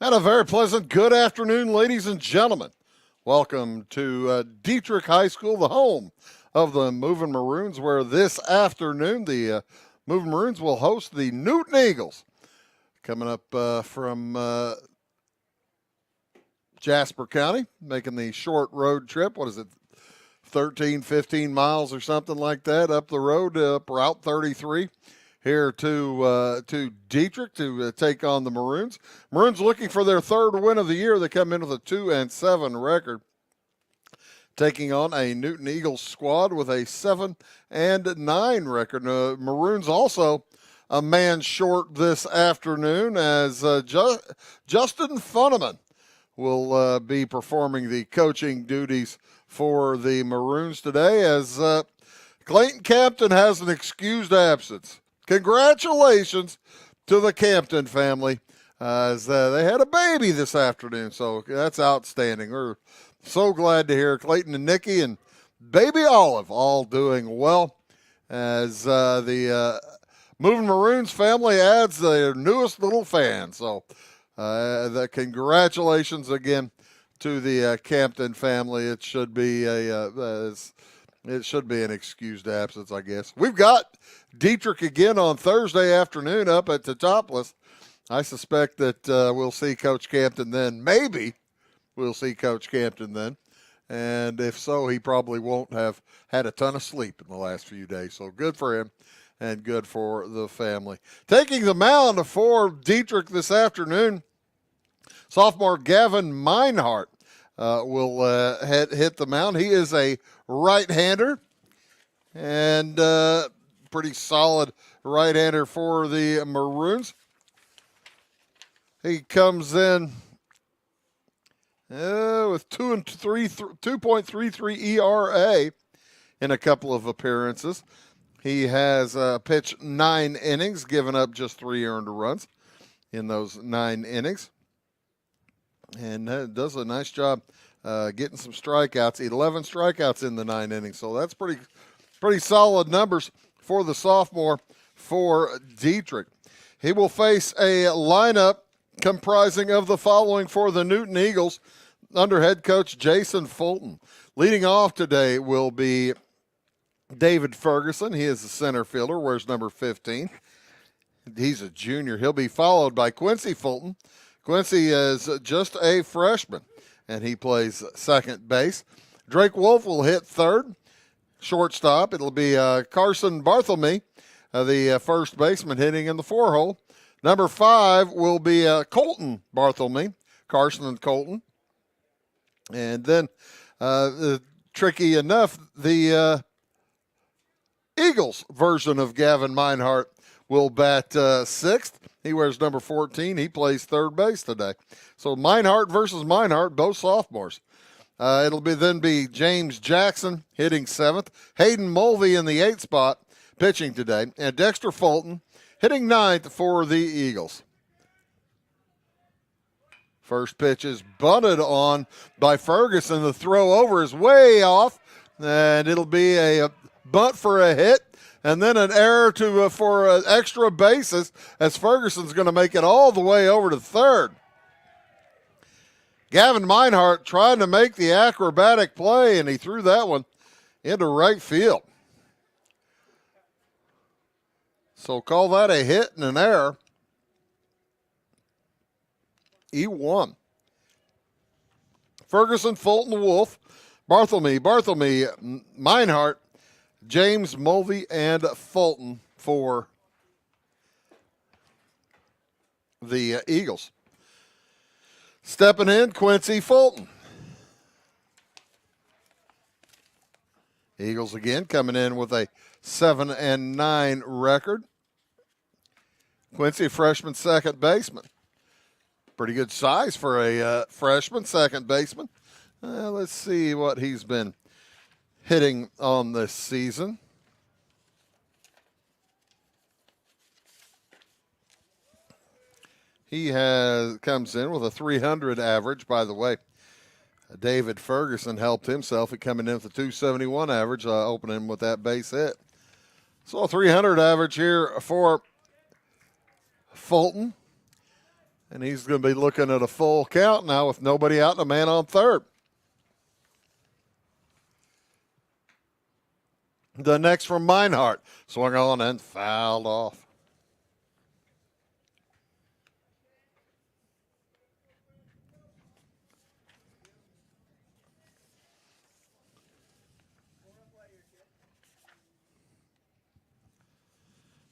And a very pleasant good afternoon, ladies and gentlemen. Welcome to Dieterich High School, the home of the Moving Maroons, where this afternoon the Moving Maroons will host the Newton Eagles. Coming up from Jasper County, making the short road trip. What is it, 13, 15 miles or something like that up the road, up Route 33. Here to Dieterich to take on the Maroons. Maroons looking for their third win of the year. They come in with a 2-7 record, taking on a Newton Eagles squad with a 7-9 record. Maroons also a man short this afternoon as Justin Funneman will be performing the coaching duties for the Maroons today as Clayton Campton has an excused absence. Congratulations to the Campton family as they had a baby this afternoon. So that's outstanding. We're so glad to hear Clayton and Nikki and baby Olive all doing well as the Moving Maroons family adds their newest little fan. So the congratulations again to the Campton family. It should be it should be an excused absence, I guess. We've got Dieterich again on Thursday afternoon up at Teutopolis. I suspect that we'll see Coach Campton then. Maybe we'll see Coach Campton then. And if so, he probably won't have had a ton of sleep in the last few days. So good for him and good for the family. Taking the mound for Dieterich this afternoon, sophomore Gavin Meinhardt will hit the mound. He is a right-hander and pretty solid right-hander for the Maroons. He comes in with 2.33 ERA in a couple of appearances. He has pitched 9 innings, given up just 3 earned runs in those 9 innings, and does a nice job getting some strikeouts. 11 strikeouts in the 9 innings, so that's pretty solid numbers for the sophomore for Dieterich. He will face a lineup comprising of the following for the Newton Eagles under head coach Jason Fulton. Leading off today will be David Ferguson. He is the center fielder, wears number 15. He's a junior. He'll be followed by Quincy Fulton. Quincy is just a freshman, and he plays second base. Drake Wolf will hit third. Shortstop, it'll be Carson Barthelme, the first baseman, hitting in the 4-hole. Number 5 will be Colton Barthelme, Carson and Colton. And then, tricky enough, the Eagles version of Gavin Meinhardt will bat sixth. He wears number 14. He plays third base today. So Meinhardt versus Meinhardt, both sophomores. It'll be James Jackson hitting 7th. Hayden Mulvey in the 8th spot pitching today. And Dexter Fulton hitting 9th for the Eagles. First pitch is bunted on by Ferguson. The throw over is way off. And it'll be a bunt for a hit. And then an error for extra bases as Ferguson's going to make it all the way over to third. Gavin Meinhardt trying to make the acrobatic play, and he threw that one into right field. So call that a hit and an error. E1. Ferguson, Fulton, Wolf, Barthelme, Meinhardt, James, Mulvey, and Fulton for the Eagles. Stepping in, Quincy Fulton. Eagles again coming in with a 7-9 record. Quincy, freshman second baseman. Pretty good size for a freshman second baseman. Let's see what he's been hitting on this season. He comes in with a 300 average, by the way. David Ferguson helped himself at coming in with a 271 average, opening with that base hit. So a 300 average here for Fulton. And he's going to be looking at a full count now with nobody out and a man on third. The next from Meinhardt. Swung on and fouled off.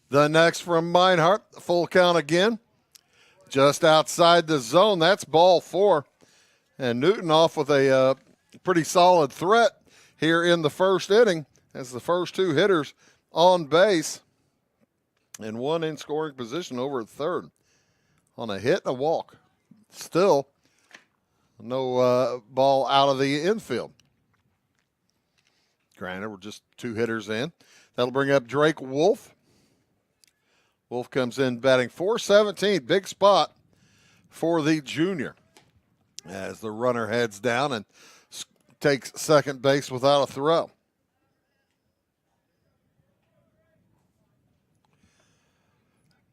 The next from Meinhardt. Full count again. Just outside the zone. That's ball 4. And Newton off with a pretty solid threat here in the first inning as the first 2 hitters on base and one in scoring position over at third on a hit and a walk. Still no ball out of the infield. Granted, we're just 2 hitters in. That'll bring up Drake Wolf. Wolf comes in batting .417. Big spot for the junior as the runner heads down and takes second base without a throw.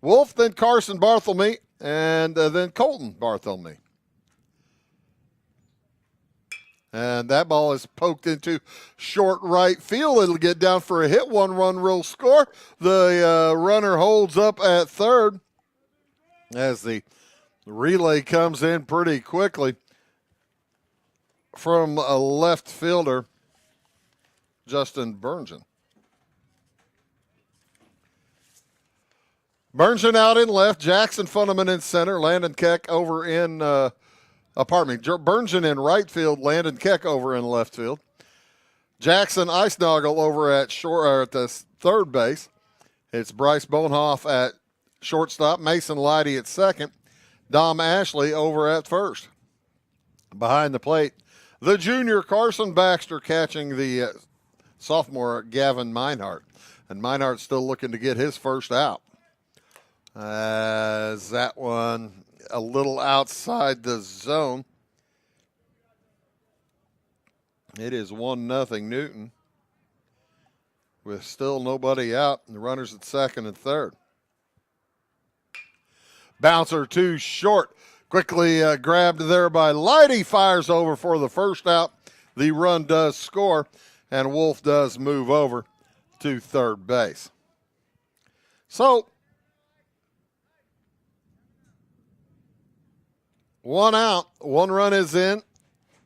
Wolf, then Carson Barthelme, and then Colton Barthelme. And that ball is poked into short right field. It'll get down for a hit. 1-run rule score. The runner holds up at third as the relay comes in pretty quickly from a left fielder, Justin Berngen. Berngen out in left. Jackson Funneman in center. Landon Keck over in Berngen in right field, Landon Keck over in left field. Jackson Eisnagel over at the third base. It's Bryce Bonehoff at shortstop, Mason Leidy at second, Dom Ashley over at first. Behind the plate, the junior Carson Baxter catching the sophomore Gavin Meinhardt. And Meinhardt's still looking to get his first out. As that one a little outside the zone. It is 1-0 Newton with still nobody out and the runners at second and third. Bouncer too short. Quickly grabbed there by Leidy. Fires over for the first out. The run does score and Wolf does move over to third base. So, 1 out, 1 run is in,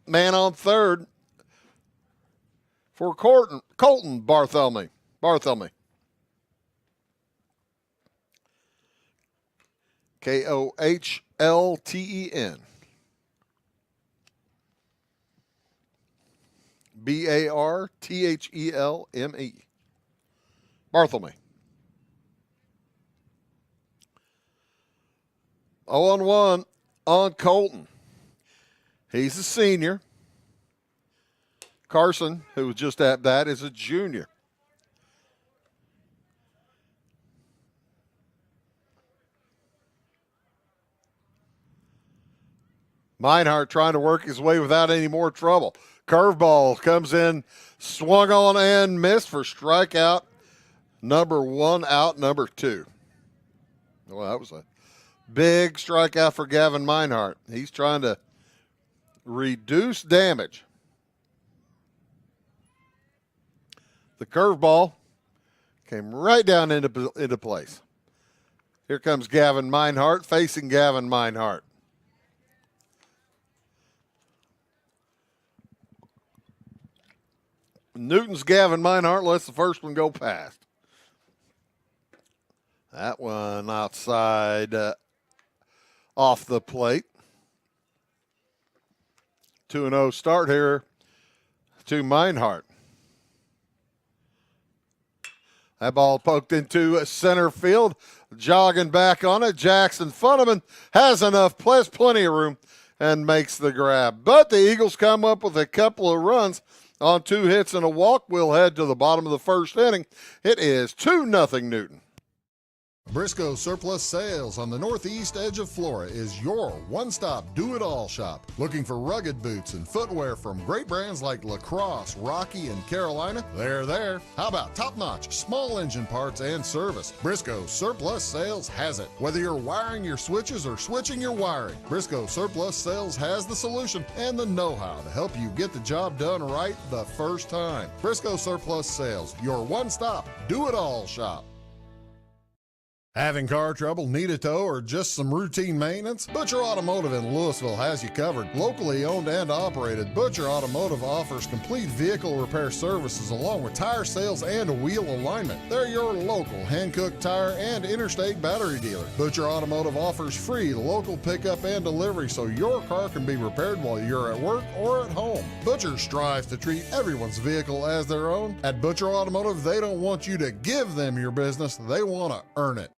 man on third for Colton Barthelme. Kohlten. Barthelme. Barthelme. 0-1 on Colton. He's a senior. Carson, who was just at that, is a junior. Meinhardt trying to work his way without any more trouble. Curveball comes in, swung on and missed for strikeout number 1, out number 2. Well, that was a big strikeout for Gavin Meinhardt. He's trying to reduce damage. The curveball came right down into place. Here comes Gavin Meinhardt facing Gavin Meinhardt. Newton's Gavin Meinhardt lets the first one go past. That one outside off the plate. 2-0 start here to Meinhardt. That ball poked into center field. Jogging back on it. Jackson Funneman has enough, plenty of room, and makes the grab. But the Eagles come up with a couple of runs on 2 hits and a walk. We'll head to the bottom of the first inning. It is 2-0 Newton. Briscoe Surplus Sales on the northeast edge of Flora is your one-stop do-it-all shop. Looking for rugged boots and footwear from great brands like Lacrosse, Rocky, and Carolina? They're there. How about top-notch small engine parts and service? Briscoe Surplus Sales has it. Whether you're wiring your switches or switching your wiring, Briscoe Surplus Sales has the solution and the know-how to help you get the job done right the first time. Briscoe Surplus Sales, your one-stop do-it-all shop. Having car trouble, need a tow, or just some routine maintenance? Butcher Automotive in Louisville has you covered. Locally owned and operated, Butcher Automotive offers complete vehicle repair services along with tire sales and wheel alignment. They're your local Hankook tire and interstate battery dealer. Butcher Automotive offers free local pickup and delivery so your car can be repaired while you're at work or at home. Butcher strives to treat everyone's vehicle as their own. At Butcher Automotive, they don't want you to give them your business, they want to earn it.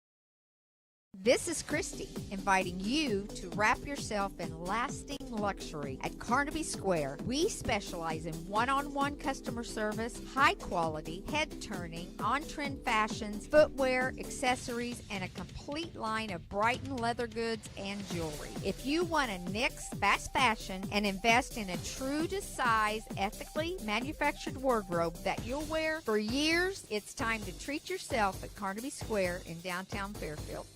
This is Christy, inviting you to wrap yourself in lasting luxury at Carnaby Square. We specialize in one-on-one customer service, high quality, head-turning, on-trend fashions, footwear, accessories, and a complete line of Brighton leather goods and jewelry. If you want to nix fast fashion and invest in a true-to-size, ethically manufactured wardrobe that you'll wear for years, it's time to treat yourself at Carnaby Square in downtown Fairfield.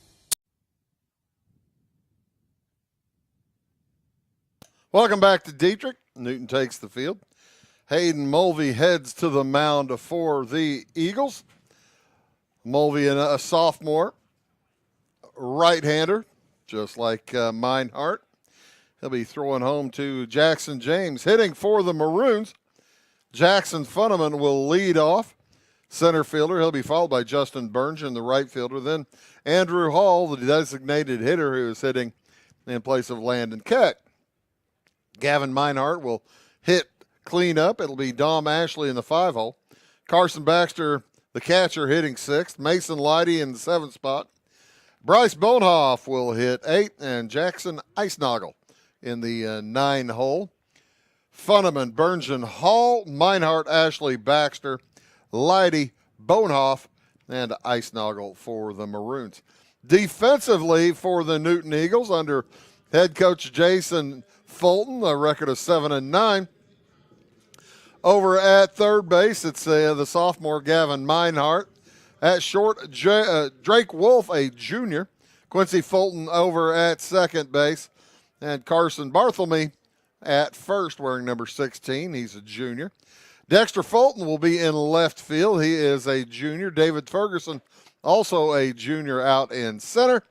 Welcome back to Dieterich. Newton takes the field. Hayden Mulvey heads to the mound for the Eagles. Mulvey, a sophomore, right-hander, just like Meinhardt. He'll be throwing home to Jackson James. Hitting for the Maroons, Jackson Funneman will lead off. Center fielder, he'll be followed by Justin Bergen, the right fielder. Then Andrew Hall, the designated hitter, who is hitting in place of Landon Keck. Gavin Meinhardt will hit cleanup. It'll be Dom Ashley in the 5-hole. Carson Baxter, the catcher, hitting 6th. Mason Leidy in the 7th spot. Bryce Bonehoff will hit 8th, and Jackson Eisnagel in the 9-hole. Funneman, Bergen, Hall, Meinhardt, Ashley, Baxter, Leidy, Bonehoff, and Eisnagel for the Maroons. Defensively for the Newton Eagles under head coach Jason Fulton, a record of 7-9. Over at third base, it's the sophomore Gavin Meinhardt. At short, Drake Wolf, a junior. Quincy Fulton over at second base. And Carson Barthelme at first, wearing number 16. He's a junior. Dexter Fulton will be in left field. He is a junior. David Ferguson, also a junior, out in center.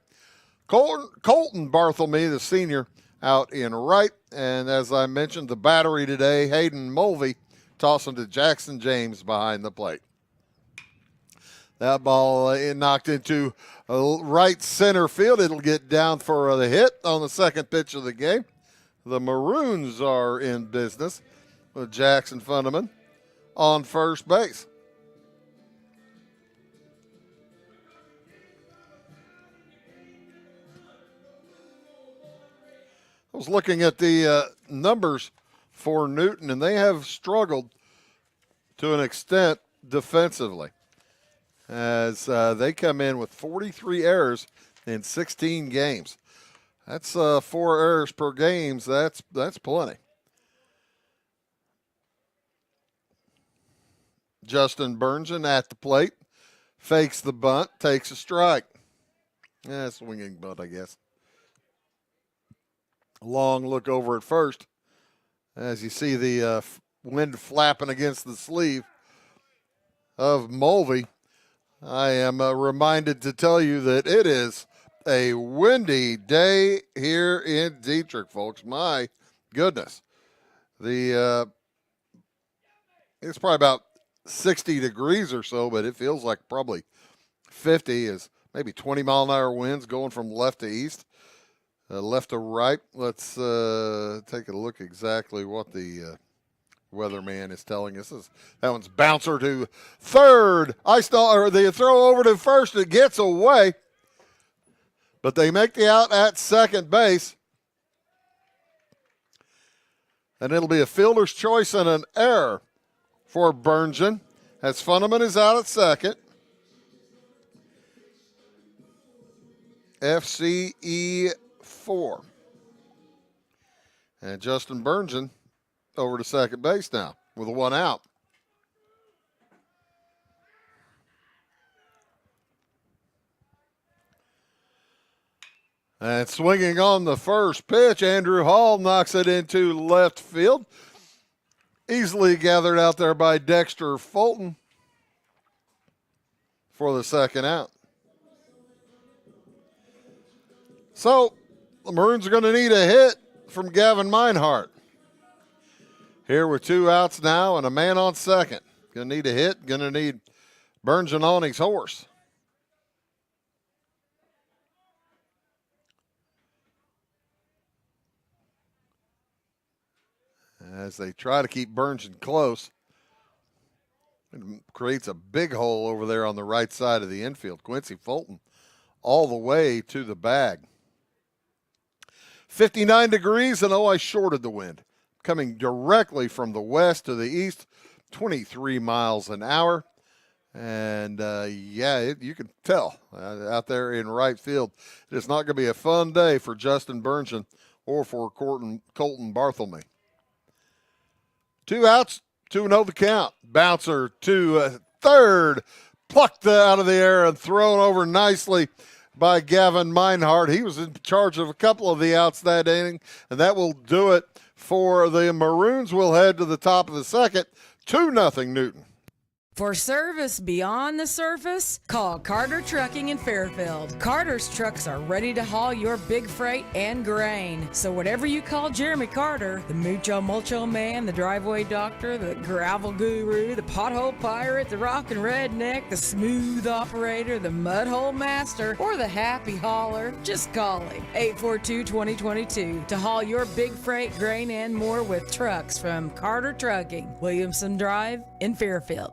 Colton Barthelme, the senior, out in right. And as I mentioned, the battery today, Hayden Mulvey tossing to Jackson James behind the plate. That ball knocked into right center field. It'll get down for the hit on the second pitch of the game. The Maroons are in business with Jackson Funneman on first base. I was looking at the numbers for Newton, and they have struggled to an extent defensively as they come in with 43 errors in 16 games. That's 4 errors per game. That's plenty. Justin Bergen at the plate, fakes the bunt, takes a strike. Swinging bunt, I guess. Long look over at first as you see the wind flapping against the sleeve of Mulvey. I am reminded to tell you that it is a windy day here in Dieterich, folks. My goodness. It's probably about 60 degrees or so, but it feels like probably 50, is maybe 20-mile-an-hour winds going from left to east. Left to right. Let's take a look exactly what the weatherman is telling us. That one's bouncer to third. The throw over to first. It gets away. But they make the out at second base. And it'll be a fielder's choice and an error for Bergen as Funneman is out at second. FCE4. And Justin Burngeon over to second base now with a 1 out. And swinging on the first pitch, Andrew Hall knocks it into left field. Easily gathered out there by Dexter Fulton for the second out. So the Maroons are going to need a hit from Gavin Meinhardt. Here with 2 outs now and a man on second. Going to need a hit, going to need Burngeon on his horse. As they try to keep Burngeon close. It creates a big hole over there on the right side of the infield. Quincy Fulton all the way to the bag. 59 degrees, and I shorted the wind. Coming directly from the west to the east, 23 miles an hour. And, you can tell out there in right field. It's not going to be a fun day for Justin Burngeon or for Colton Barthelme. 2 outs, 2-0 the count. Bouncer to third, plucked out of the air and thrown over nicely by Gavin Meinhardt. He was in charge of a couple of the outs that inning, and that will do it for the Maroons. We'll head to the top of the second, 2-0 Newton. For service beyond the surface, call Carter Trucking in Fairfield. Carter's trucks are ready to haul your big freight and grain. So whatever you call Jeremy Carter, the Mucho Mulcho Man, the driveway doctor, the gravel guru, the pothole pirate, the rockin' redneck, the smooth operator, the mudhole master, or the happy hauler, just call him. 842-2022 to haul your big freight, grain, and more with trucks from Carter Trucking, Williamson Drive in Fairfield.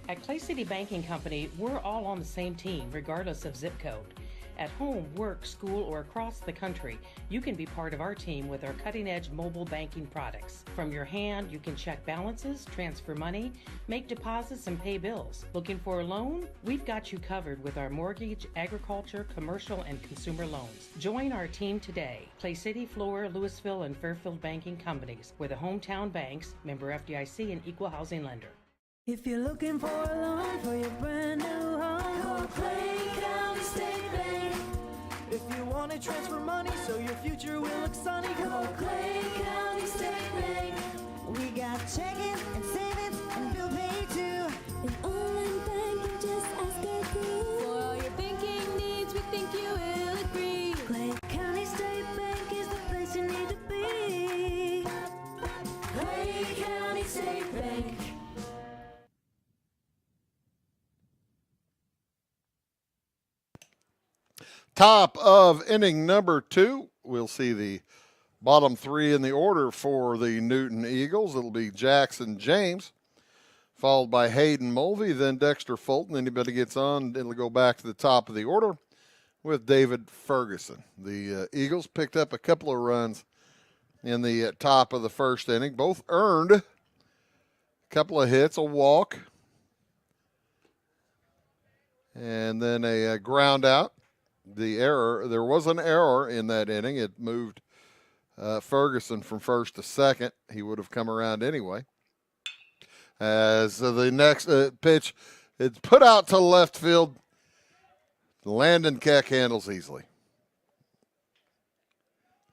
At Clay City Banking Company, we're all on the same team, regardless of zip code. At home, work, school, or across the country, you can be part of our team with our cutting-edge mobile banking products. From your hand, you can check balances, transfer money, make deposits, and pay bills. Looking for a loan? We've got you covered with our mortgage, agriculture, commercial, and consumer loans. Join our team today. Clay City, Flora, Louisville, and Fairfield Banking Companies. We're the hometown banks, member FDIC, and equal housing lender. If you're looking for a loan for your brand new home, call Clay County State Bank. If you want to transfer money so your future will look sunny, call Clay County State Bank. We got checking and savings and bill pay too. An online banking, just ask our crew. For all your banking needs, we think you will agree. Clay County State Bank is the place you need to be. Clay County State Bank. Top of inning number 2. We'll see the bottom 3 in the order for the Newton Eagles. It'll be Jackson James, followed by Hayden Mulvey, then Dexter Fulton. Anybody gets on, it'll go back to the top of the order with David Ferguson. The Eagles picked up a couple of runs in the top of the first inning. Both earned a couple of hits, a walk, and then a ground out. There was an error in that inning. It moved Ferguson from first to second. He would have come around anyway. As the next pitch, it's put out to left field. Landon Keck handles easily.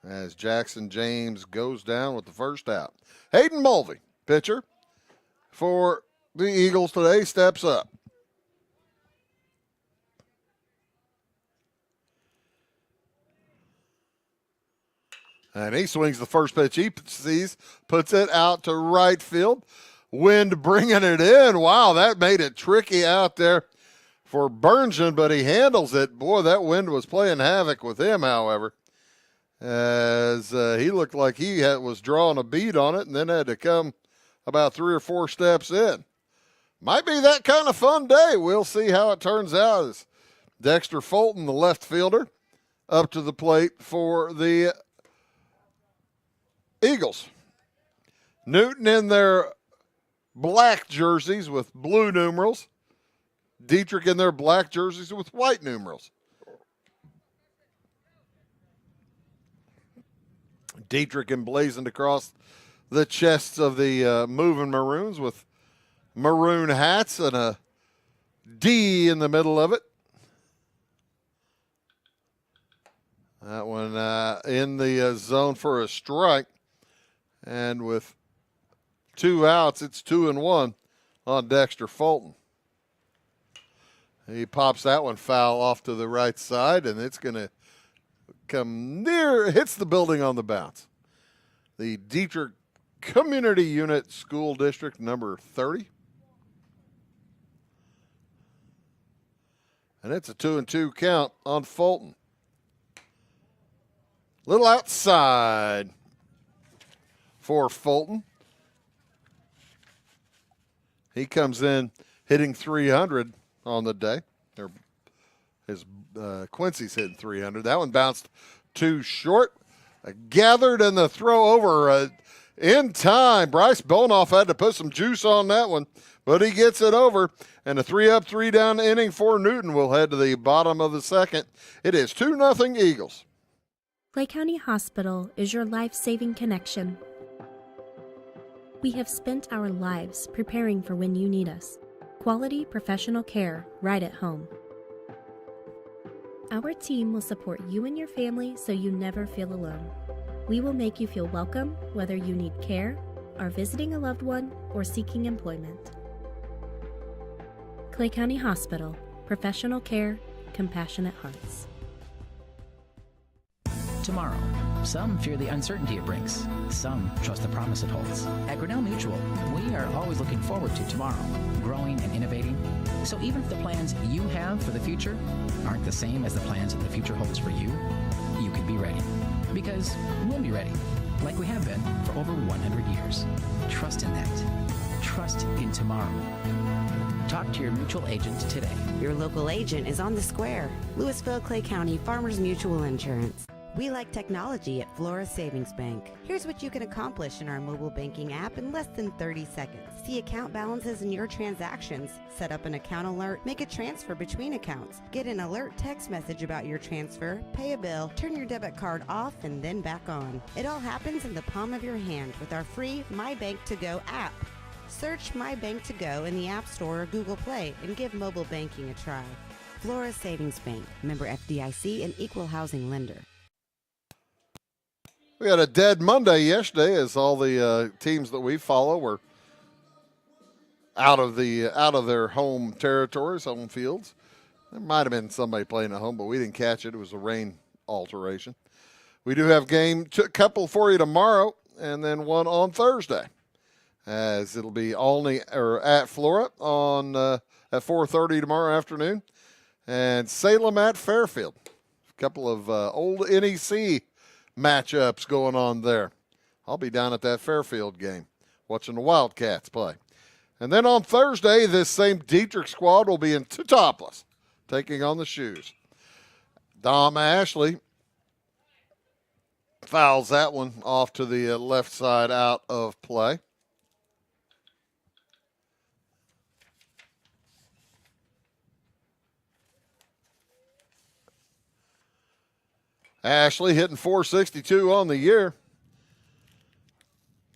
As Jackson James goes down with the first out. Hayden Mulvey, pitcher for the Eagles today, steps up. And he swings the first pitch he sees, puts it out to right field. Wind bringing it in. Wow, that made it tricky out there for Burngeon, but he handles it. Boy, that wind was playing havoc with him, however, as he looked like he was drawing a bead on it and then had to come about 3 or 4 steps in. Might be that kind of fun day. We'll see how it turns out as Dexter Fulton, the left fielder, up to the plate for the Eagles. Newton in their black jerseys with blue numerals. Dieterich in their black jerseys with white numerals. Dieterich emblazoned across the chests of the moving Maroons with maroon hats and a D in the middle of it. That one in the zone for a strike. And with 2 outs, it's 2-1 on Dexter Fulton. He pops that one foul off to the right side, and it's going to come near, hits the building on the bounce. The Dieterich Community Unit School District number 30. And it's a 2-2 count on Fulton. Little outside for Fulton. He comes in hitting 300 on the day. Quincy's hitting 300. That one bounced too short. Gathered and the throw over in time. Bryce Bonoff had to put some juice on that one, but he gets it over. And a 3-up, 3-down inning for Newton will head to the bottom of the second. It is 2-0 Eagles. Clay County Hospital is your life-saving connection. We have spent our lives preparing for when you need us. Quality professional care right at home. Our team will support you and your family so you never feel alone. We will make you feel welcome whether you need care, are visiting a loved one, or seeking employment. Clay County Hospital. Professional care, compassionate hearts. Tomorrow. Some fear the uncertainty it brings. Some trust the promise it holds. At Grinnell Mutual, we are always looking forward to tomorrow, growing and innovating. So even if the plans you have for the future aren't the same as the plans that the future holds for you, you can be ready. Because we'll be ready, like we have been for over 100 years. Trust in that. Trust in tomorrow. Talk to your mutual agent today. Your local agent is on the square. Louisville, Clay County Farmers Mutual Insurance. We like technology at Flora Savings Bank. Here's what you can accomplish in our mobile banking app in less than 30 seconds. See account balances in your transactions, set up an account alert, make a transfer between accounts, get an alert text message about your transfer, pay a bill, turn your debit card off and then back on. It all happens in the palm of your hand with our free My Bank to Go app. Search My Bank to Go in the App Store or Google Play and give mobile banking a try. Flora Savings Bank, member FDIC and equal housing lender. We had a dead Monday yesterday as all the teams that we follow were out of their home territories, home fields. There might have been somebody playing at home, but we didn't catch it. It was a rain alteration. We do have couple for you tomorrow, and then one on Thursday, as it'll be at Flora on at 4:30 tomorrow afternoon, and Salem at Fairfield. A couple of old NEC matchups going on there. I'll be down at that Fairfield game watching the Wildcats play. And then on Thursday, this same Dieterich squad will be in Teutopolis taking on the Shoes. Dom Ashley fouls that one off to the left side out of play. Ashley hitting .462 on the year.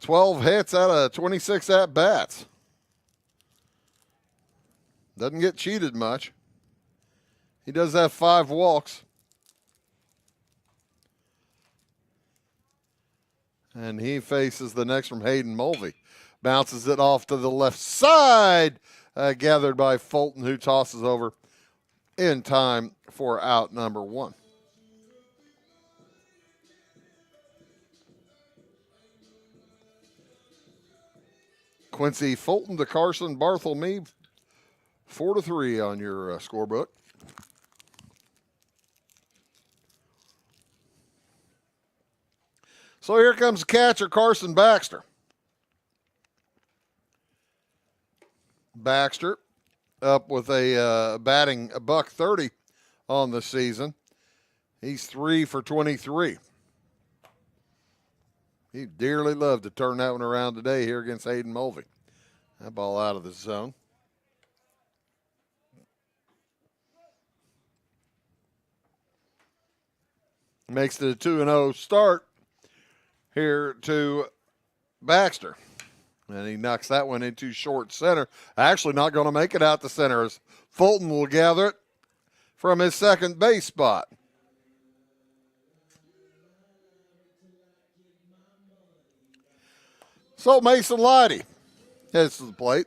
12 hits out of 26 at-bats. Doesn't get cheated much. He does have 5 walks. And he faces the next from Hayden Mulvey. Bounces it off to the left side. Gathered by Fulton, who tosses over in time for out number 1. Quincy Fulton to Carson Barthelme, 4-3 on your scorebook. So here comes the catcher, Carson Baxter. Baxter up with a batting $130 on the season. He's 3 for 23. He dearly loved to turn that one around today here against Hayden Mulvey. That ball out of the zone. Makes it a 2-0 start here to Baxter. And he knocks that one into short center. Actually not going to make it out to center as Fulton will gather it from his second base spot. So Mason Leidy heads to the plate.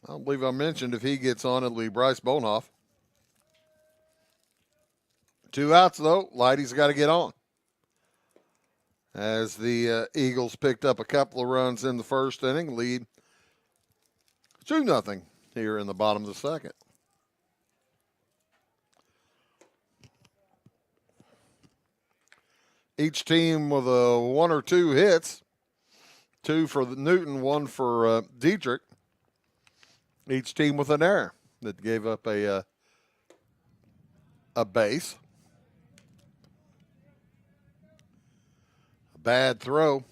I don't believe I mentioned if he gets on, it'll be Bryce Bonoff. 2 outs, though. Leidy's got to get on. As the Eagles picked up a couple of runs in the first inning, lead 2-0 here in the bottom of the second. Each team with 1 or 2 hits. 2 for Newton, 1 for Dieterich. Each team with an error that gave up a base. A bad throw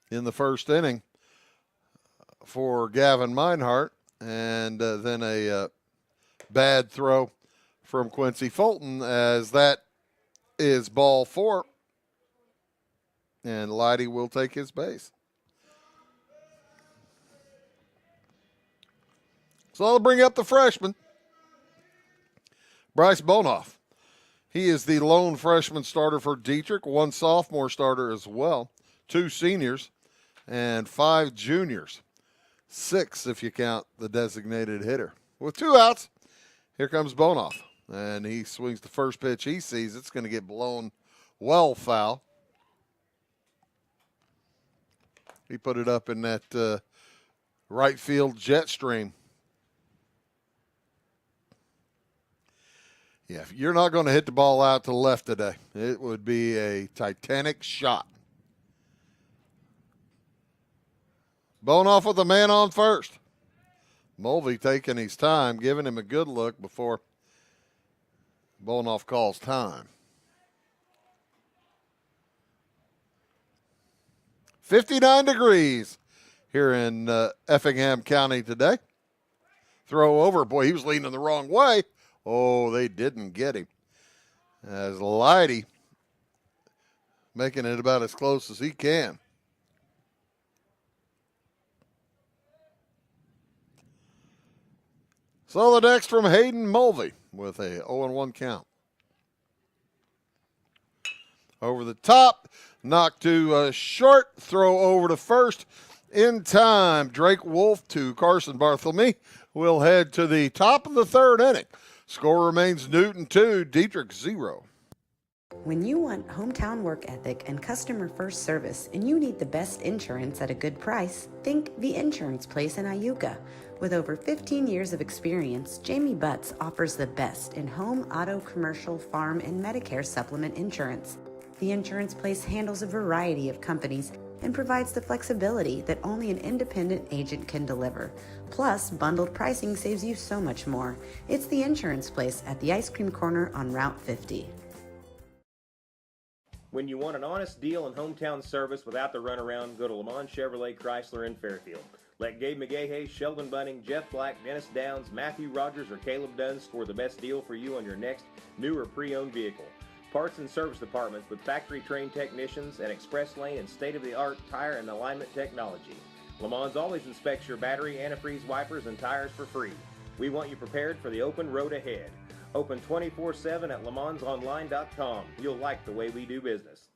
in the first inning for Gavin Meinhardt, and then a bad throw from Quincy Fulton, as that is ball 4, and Leidy will take his base. So I'll bring up the freshman, Bryce Bonoff. He is the lone freshman starter for Dieterich, 1 sophomore starter as well, 2 seniors, and 5 juniors. 6 if you count the designated hitter. With 2 outs, here comes Bonoff. And he swings the first pitch he sees. It's going to get blown well foul. He put it up in that right field jet stream. Yeah, you're not going to hit the ball out to the left today. It would be a Titanic shot. Bonoff with a man on first. Mulvey taking his time, giving him a good look before Bonoff calls time. 59 degrees here in Effingham County today. Throw over. Boy, he was leaning the wrong way. Oh, they didn't get him. As Leidy making it about as close as he can. So the next from Hayden Mulvey with a 0-1 count. Over the top, knock to short, throw over to first in time. Drake Wolf to Carson Bartholomew will head to the top of the third inning. Score remains Newton 2, Dieterich 0. When you want hometown work ethic and customer first service and you need the best insurance at a good price, think The Insurance Place in Iuka. With over 15 years of experience, Jamie Butts offers the best in home, auto, commercial, farm, and Medicare supplement insurance. The Insurance Place handles a variety of companies and provides the flexibility that only an independent agent can deliver. Plus, bundled pricing saves you so much more. It's The Insurance Place at the Ice Cream Corner on Route 50. When you want an honest deal and hometown service without the runaround, go to Lamont Chevrolet Chrysler in Fairfield. Let Gabe McGahey, Sheldon Bunning, Jeff Black, Dennis Downs, Matthew Rogers, or Caleb Dunn score the best deal for you on your next new or pre-owned vehicle. Parts and service departments with factory-trained technicians and express lane and state-of-the-art tire and alignment technology. Lamont always inspects your battery, antifreeze wipers, and tires for free. We want you prepared for the open road ahead. Open 24/7 at LaMonsOnline.com. You'll like the way we do business.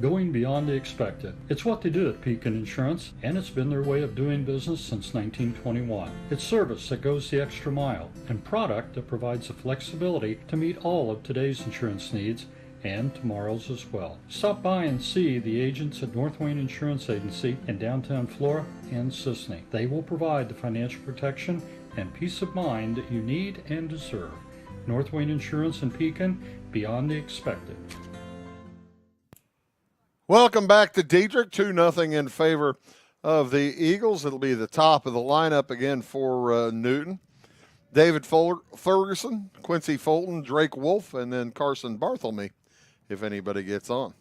Going beyond the expected. It's what they do at Pekin Insurance, and it's been their way of doing business since 1921. It's service that goes the extra mile, and product that provides the flexibility to meet all of today's insurance needs and tomorrow's as well. Stop by and see the agents at North Wayne Insurance Agency in downtown Flora and Sisney. They will provide the financial protection and peace of mind that you need and deserve. North Wayne Insurance in Pekin, beyond the expected. Welcome back to Dieterich, 2-0 in favor of the Eagles. It'll be the top of the lineup again for Newton. David Ferguson, Quincy Fulton, Drake Wolf, and then Carson Bartholomew, if anybody gets on.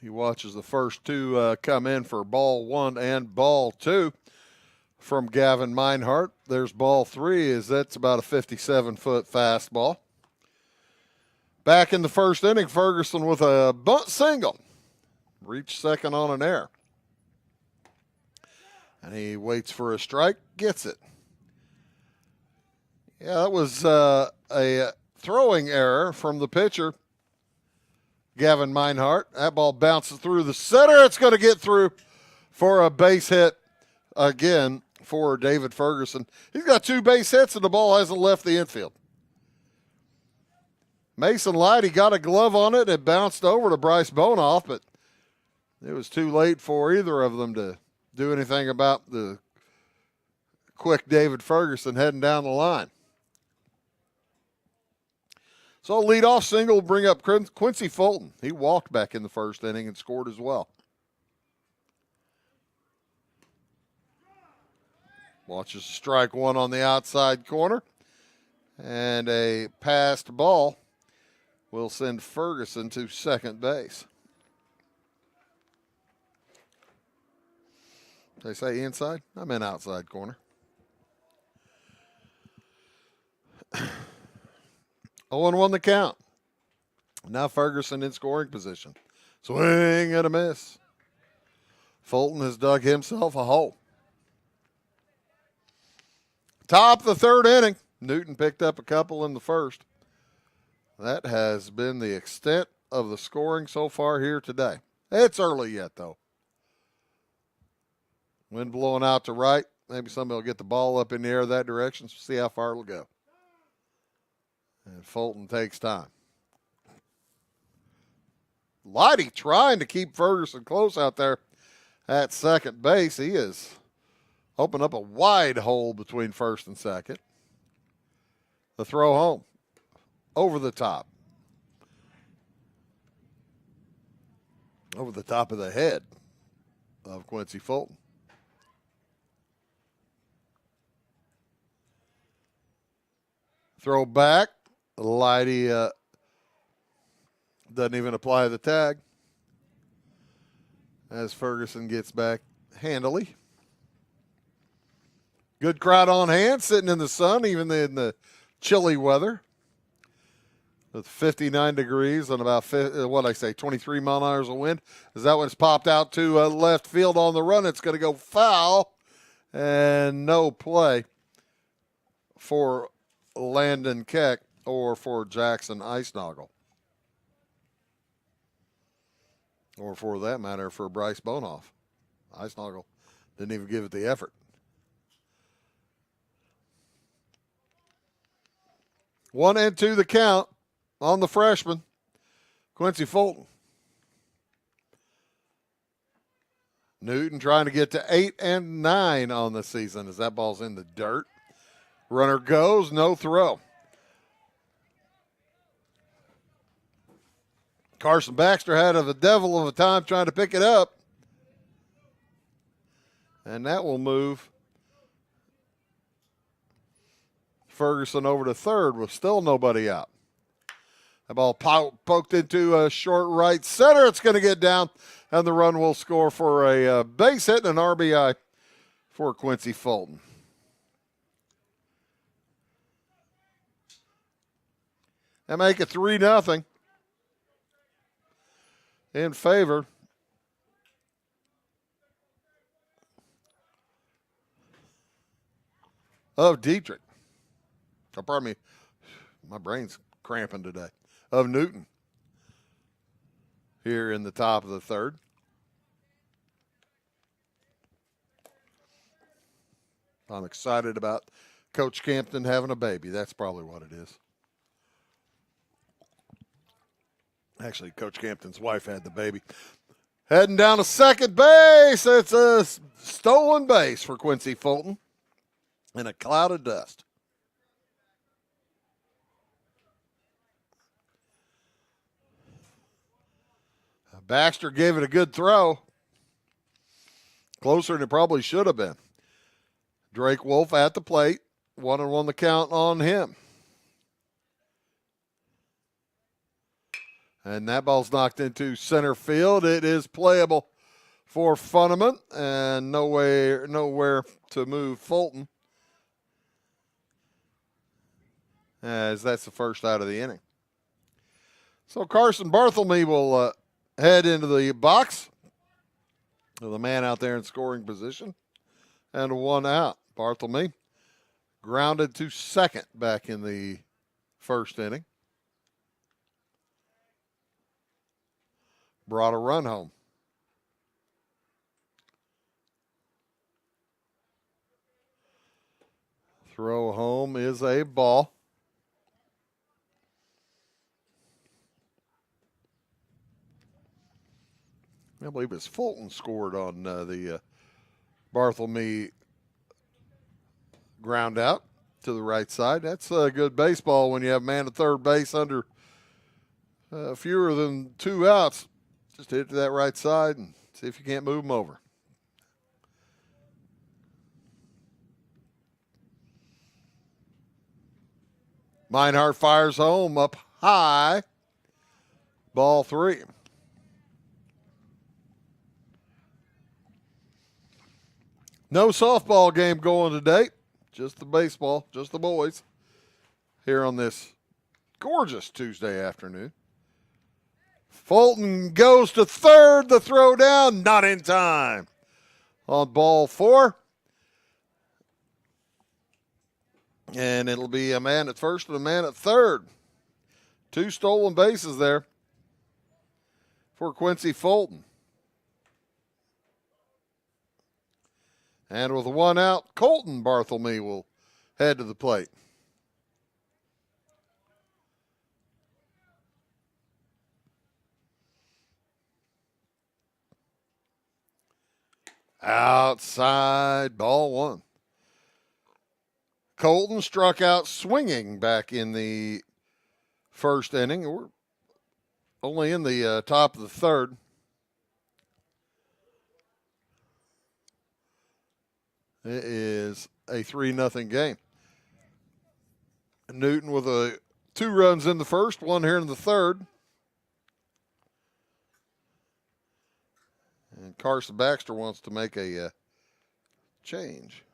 He watches the first two come in for ball one and ball two from Gavin Meinhardt. There's ball three, that's about a 57-foot fastball. Back in the first inning, Ferguson with a bunt single. Reached second on an error. And he waits for a strike, gets it. Yeah, that was a throwing error from the pitcher, Gavin Meinhardt. That ball bounces through the center. It's going to get through for a base hit again for David Ferguson. He's got 2 base hits, and the ball hasn't left the infield. Mason Lighty got a glove on it. It bounced over to Bryce Bonoff, but it was too late for either of them to do anything about the quick David Ferguson heading down the line. So a leadoff single will bring up Quincy Fulton. He walked back in the first inning and scored as well. Watches strike one on the outside corner. And a passed ball will send Ferguson to second base. Did they say inside? I meant outside corner. 0-1 the count. Now Ferguson in scoring position. Swing and a miss. Fulton has dug himself a hole. Top of the third inning. Newton picked up a couple in the first. That has been the extent of the scoring so far here today. It's early yet, though. Wind blowing out to right. Maybe somebody will get the ball up in the air that direction. See how far it'll go. And Fulton takes time. Lighty trying to keep Ferguson close out there at second base. He is opened up a wide hole between first and second. The throw home. Over the top. Over the top of the head of Quincy Fulton. Throw back. Lighty doesn't even apply the tag as Ferguson gets back handily. Good crowd on hand, sitting in the sun, even in the chilly weather. With 59 degrees and about, 23 mile an hour of wind. As that one's popped out to left field on the run, it's going to go foul. And no play for Landon Keck or for Jackson Eisnagel. Or for that matter, for Bryce Bonoff. Eisnagel didn't even give it the effort. 1-2 the count on the freshman, Quincy Fulton. Newton trying to get to 8 and 9 on the season as that ball's in the dirt. Runner goes, no throw. Carson Baxter had a devil of a time trying to pick it up. And that will move Ferguson over to third with still nobody out. The ball poked into a short right center. It's going to get down, and the run will score for a base hit and an RBI for Quincy Fulton. That make it 3-0 in favor of Dieterich. Oh, pardon me, my brain's cramping today. Of Newton here in the top of the third. I'm excited about Coach Campton having a baby. That's probably what it is. Actually, Coach Campton's wife had the baby. Heading down to second base. It's a stolen base for Quincy Fulton in a cloud of dust. Baxter gave it a good throw. Closer than it probably should have been. Drake Wolf at the plate. 1-1 the count on him. And that ball's knocked into center field. It is playable for Funneman, and nowhere to move Fulton, as that's the first out of the inning. So Carson Barthelme will head into the box with a man out there in scoring position, and 1 out. Barthelme grounded to second back in the first inning. Brought a run home. Throw home is a ball. I believe it's Fulton scored on the Barthelme ground out to the right side. That's a good baseball when you have a man at third base under fewer than 2 outs. Just hit it to that right side and see if you can't move him over. Meinhardt fires home up high. Ball 3. No softball game going today. Just the baseball, just the boys here on this gorgeous Tuesday afternoon. Fulton goes to third. The throw down, not in time. On ball 4. And it'll be a man at first and a man at third. 2 stolen bases there for Quincy Fulton. And with 1 out, Colton Barthelme will head to the plate. Outside, ball 1. Colton struck out swinging back in the first inning. We're only in the top of the third. It is a 3-0 game. Newton with 2 runs in the first, 1 here in the third. And Carson Baxter wants to make a change.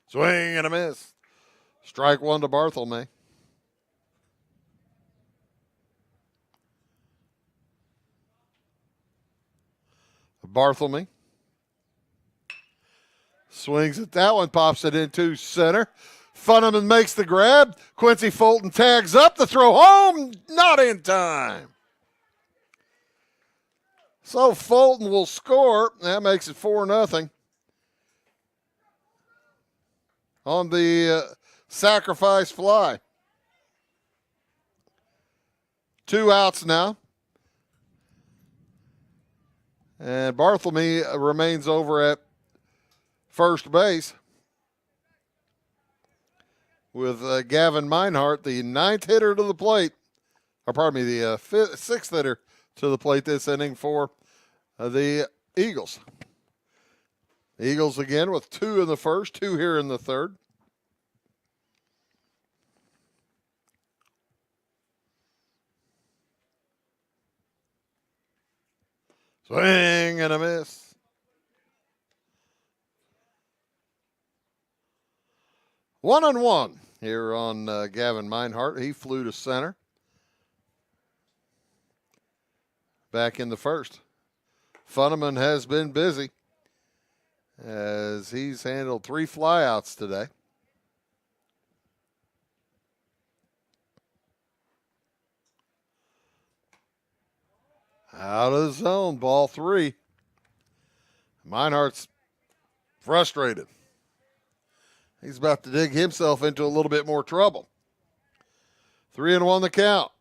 Swing and a miss. Strike 1 to Barthelme. Barthelme swings at that one, pops it into center. Funneman makes the grab. Quincy Fulton tags up. The throw home, not in time. So Fulton will score. That makes it 4-0 on the sacrifice fly. 2 outs now. And Barthelme remains over at first base with Gavin Meinhardt, the 9th hitter to the plate. Or pardon me, the 6th hitter to the plate this inning for the Eagles. The Eagles again with 2 in the first, 2 here in the third. Swing and a miss. 1-1 here on Gavin Meinhardt. He flew to center. Back in the first. Funneman has been busy as he's handled 3 flyouts today. Out of the zone, ball 3. Meinhardt's frustrated. He's about to dig himself into a little bit more trouble. 3-1 the count.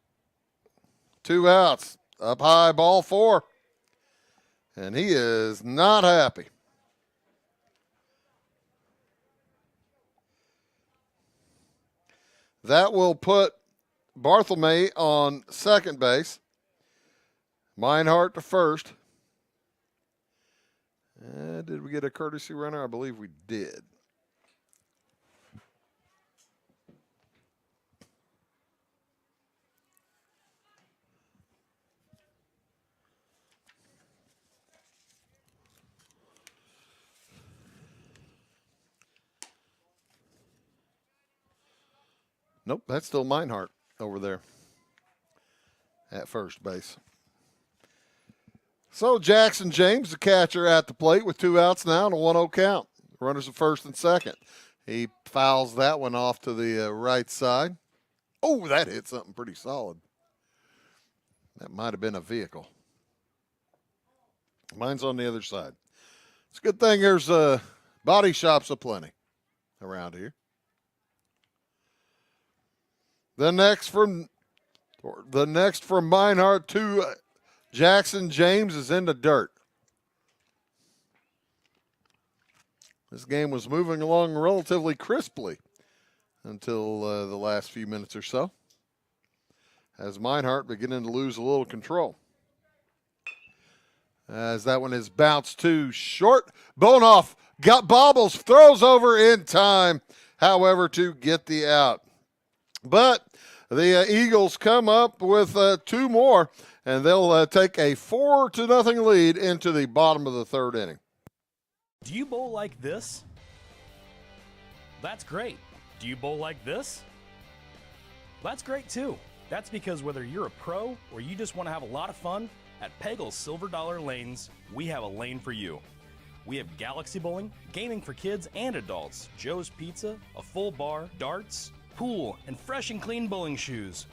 2 outs. Up high, ball 4. And he is not happy. That will put Barthelme on second base. Meinhardt to first. Did we get a courtesy runner? I believe we did. Nope, that's still Meinhardt over there at first base. So Jackson James, the catcher, at the plate with 2 outs now and a 1-0 count. Runners at first and second. He fouls that one off to the right side. Oh, that hit something pretty solid. That might have been a vehicle. Mine's on the other side. It's a good thing there's body shops aplenty around here. The next from Meinhardt to Jackson James is in the dirt. This game was moving along relatively crisply until the last few minutes or so, as Meinhardt beginning to lose a little control. As that one is bounced to short. Bonoff got bobbles, throws over in time, however, to get the out. But the Eagles come up with 2 more, and they'll take a 4-0 lead into the bottom of the third inning. Do you bowl like this? That's great. Do you bowl like this? That's great too. That's because whether you're a pro or you just want to have a lot of fun, at Pegel's Silver Dollar Lanes, we have a lane for you. We have galaxy bowling, gaming for kids and adults, Joe's Pizza, a full bar, darts, pool, and fresh and clean bowling shoes.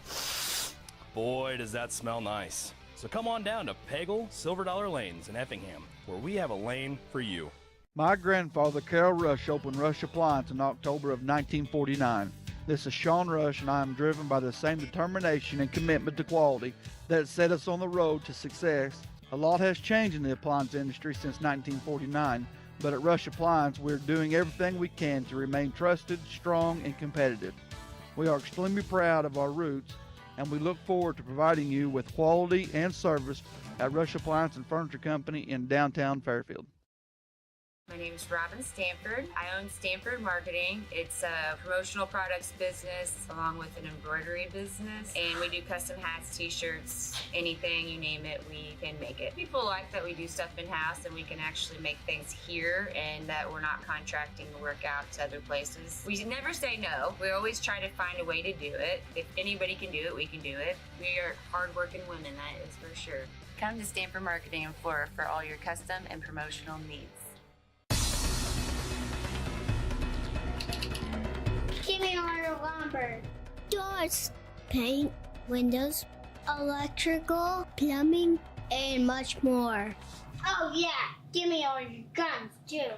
Boy, does that smell nice. So come on down to Pegel Silver Dollar Lanes in Effingham, where we have a lane for you. My grandfather, Carol Rush, opened Rush Appliance in October of 1949. This is Sean Rush, and I am driven by the same determination and commitment to quality that set us on the road to success. A lot has changed in the appliance industry since 1949, but at Rush Appliance, we're doing everything we can to remain trusted, strong, and competitive. We are extremely proud of our roots, and we look forward to providing you with quality and service at Rush Appliance and Furniture Company in downtown Fairfield. My name is Robin Stanford. I own Stanford Marketing. It's a promotional products business along with an embroidery business. And we do custom hats, t-shirts, anything, you name it, we can make it. People like that we do stuff in-house and we can actually make things here and that we're not contracting the work out to other places. We never say no. We always try to find a way to do it. If anybody can do it, we can do it. We are hardworking women, that is for sure. Come to Stanford Marketing in Flora for all your custom and promotional needs. Give me all your lumber. Doors, paint, windows, electrical, plumbing, and much more. Oh yeah, give me all your guns too.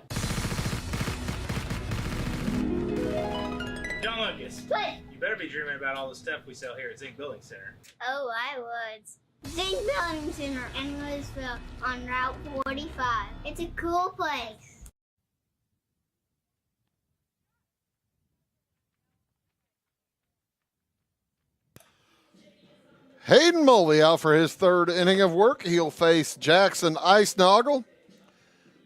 John Lucas. What? You better be dreaming about all the stuff we sell here at Zink Building Center. Oh, I would. Zink Building Center in Louisville on Route 45. It's a cool place. Hayden Mulvey out for his third inning of work. He'll face Jackson Icenoggle,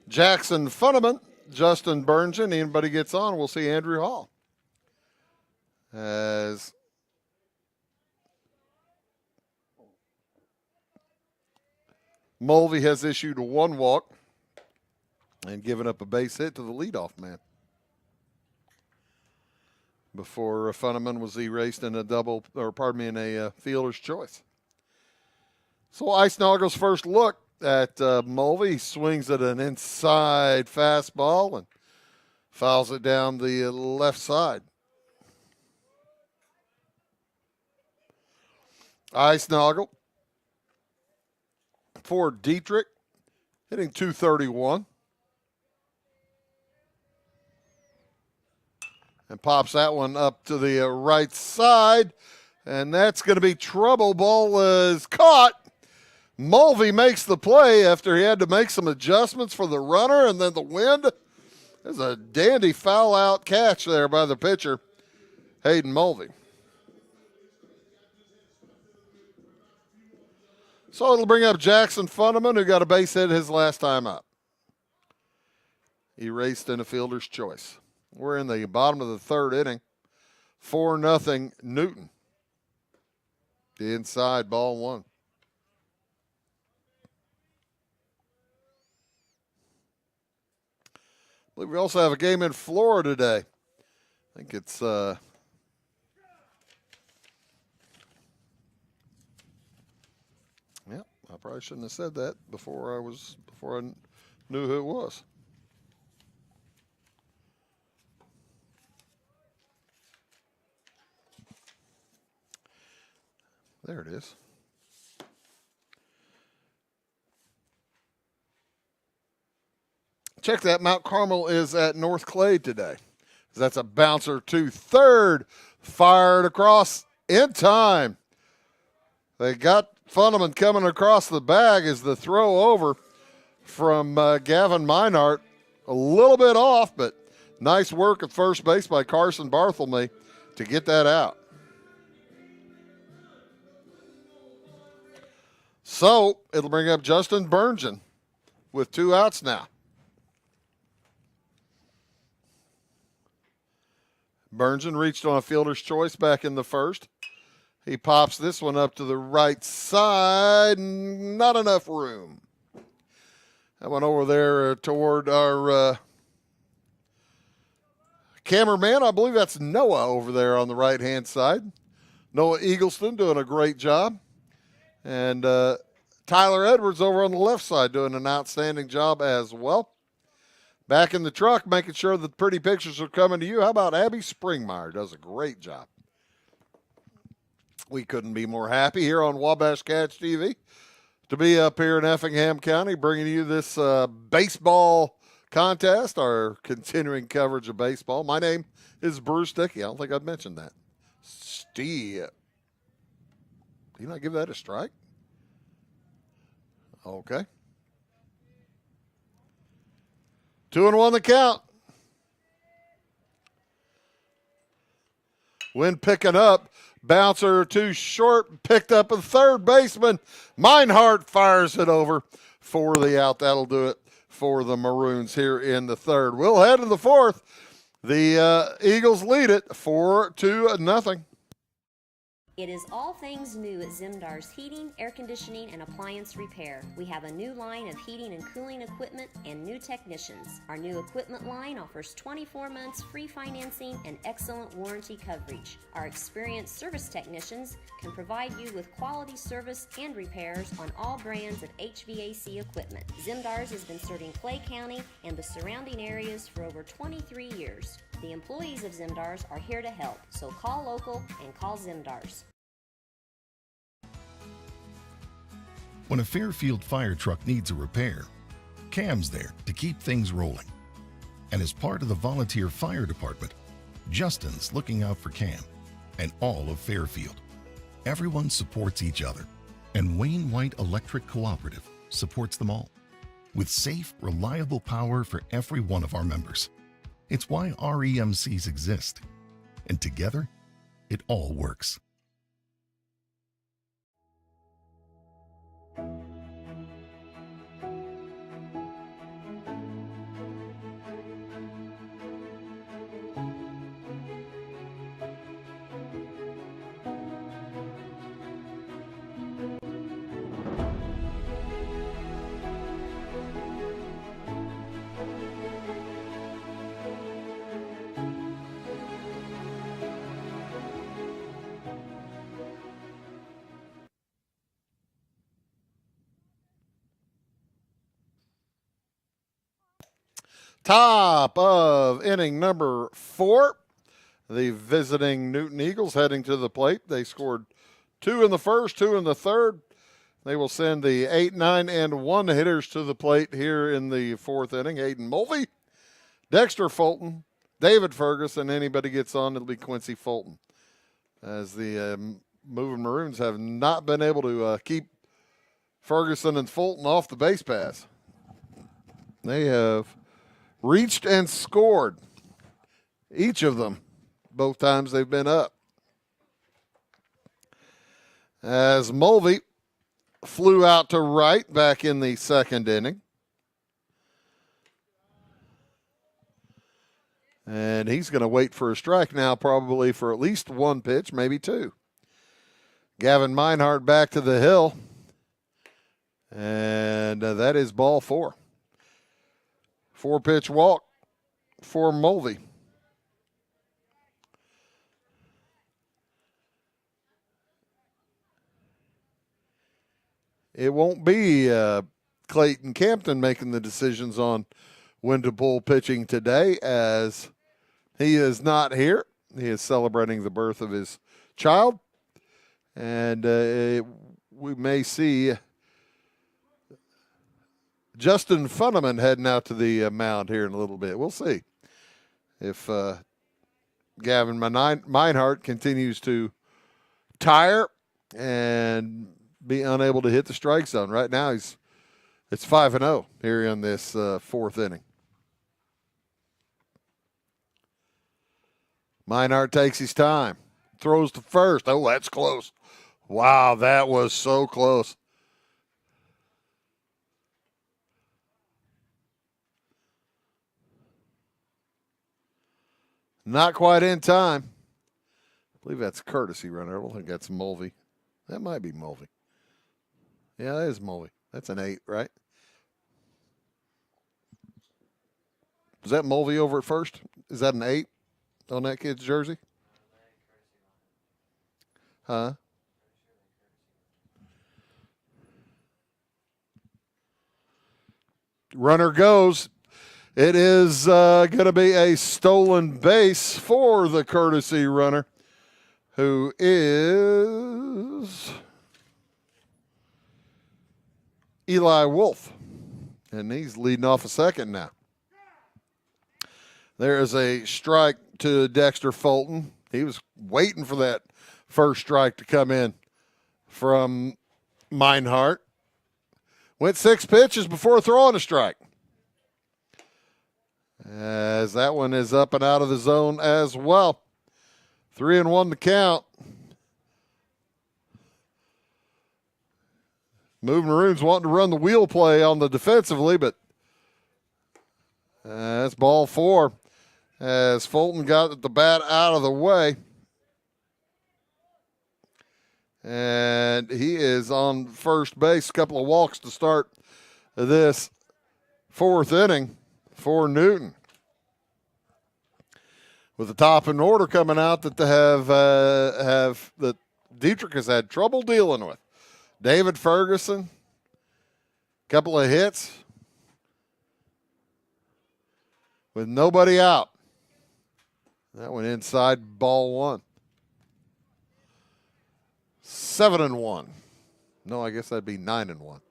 Jackson Funneman, Justin Burnson. Anybody gets on, we'll see Andrew Hall. As Mulvey has issued 1 walk and given up a base hit to the leadoff man before Funneman was erased in a fielder's choice. So Icenoggle's first look at Mulvey. He swings at an inside fastball and fouls it down the left side. Icenoggle for Dieterich, hitting .231. And pops that one up to the right side. And that's going to be trouble. Ball is caught. Mulvey makes the play after he had to make some adjustments for the runner and then the wind. There's a dandy foul out catch there by the pitcher, Hayden Mulvey. So it'll bring up Jackson Funneman, who got a base hit his last time up. Erased in a fielder's choice. We're in the bottom of the third inning. 4-0 Newton. The inside, ball 1. I believe we also have a game in Florida today. I think it's Probably shouldn't have said that before I knew who it was. There it is. Check that. Mount Carmel is at North Clay today. That's a bouncer to third. Fired across in time. They got Funneman coming across the bag as the throw over from Gavin Meinhardt. A little bit off, but nice work at first base by Carson Barthelme to get that out. So it'll bring up Justin Burngeon with 2 outs now. Burngeon reached on a fielder's choice back in the first. He pops this one up to the right side. Not enough room. That one over there toward our cameraman. I believe that's Noah over there on the right-hand side. Noah Eagleston doing a great job. And Tyler Edwards over on the left side doing an outstanding job as well. Back in the truck, making sure that the pretty pictures are coming to you. How about Abby Springmeyer? Does a great job. We couldn't be more happy here on Wabash Cats TV to be up here in Effingham County bringing you this baseball contest, our continuing coverage of baseball. My name is Bruce Dickey. I don't think I've mentioned that. Steve. Did you not give that a strike? Okay. 2-1 the count. When picking up, bouncer too short, picked up a third baseman. Meinhardt fires it over for the out. That'll do it for the Maroons here in the third. We'll head to the fourth. The Eagles lead it 4-0. It is all things new at Zimdar's Heating, Air Conditioning, and Appliance Repair. We have a new line of heating and cooling equipment and new technicians. Our new equipment line offers 24 months free financing and excellent warranty coverage. Our experienced service technicians can provide you with quality service and repairs on all brands of HVAC equipment. Zimdar's has been serving Clay County and the surrounding areas for over 23 years. The employees of Zimdar's are here to help, so call local and call Zimdar's. When a Fairfield fire truck needs a repair, Cam's there to keep things rolling. And as part of the volunteer fire department, Justin's looking out for Cam and all of Fairfield. Everyone supports each other, and Wayne White Electric Cooperative supports them all with safe, reliable power for every one of our members. It's why REMCs exist, and together, it all works. Top of inning number 4. The visiting Newton Eagles heading to the plate. They scored 2 in the first, 2 in the third. They will send the 8, 9, and 1 hitters to the plate here in the 4th inning. Aiden Mulvey, Dexter Fulton, David Ferguson. Anybody gets on, it'll be Quincy Fulton. As the moving Maroons have not been able to keep Ferguson and Fulton off the base pass. They have reached and scored, each of them, both times they've been up. As Mulvey flew out to right back in the 2nd inning. And he's going to wait for a strike now, probably for at least 1 pitch, maybe 2. Gavin Meinhardt back to the hill. And that is ball 4. 4-pitch walk for Mulvey. it won't be Clayton Campton making the decisions on when to pull pitching today, as he is not here. He is celebrating the birth of his child, and we may see Justin Funneman heading out to the mound here in a little bit. We'll see if Gavin Meinhardt continues to tire and be unable to hit the strike zone. Right now, it's 5-0 here in this fourth inning. Meinhardt takes his time, throws to first. Oh, that's close. Wow, that was so close. Not quite in time. I believe that's a courtesy runner. I don't think that's Mulvey. That might be Mulvey. Yeah, that is Mulvey. That's an 8, right? Was that Mulvey over at first? Is that an 8 on that kid's jersey? Huh? Runner goes. It is going to be a stolen base for the courtesy runner, who is Eli Wolf. And he's leading off a second now. There is a strike to Dexter Fulton. He was waiting for that first strike to come in from Meinhardt. Went 6 pitches before throwing a strike. As that one is up and out of the zone as well. 3-1 to count. Move Maroons wanting to run the wheel play on the defensively, but that's ball 4 as Fulton got the bat out of the way. And he is on first base. A couple of walks to start this fourth inning for Newton. With the top in order coming out that they have that Dieterich has had trouble dealing with. David Ferguson, couple of hits with nobody out. That went inside, ball 1. 7-1. No, I guess that'd be 9-1.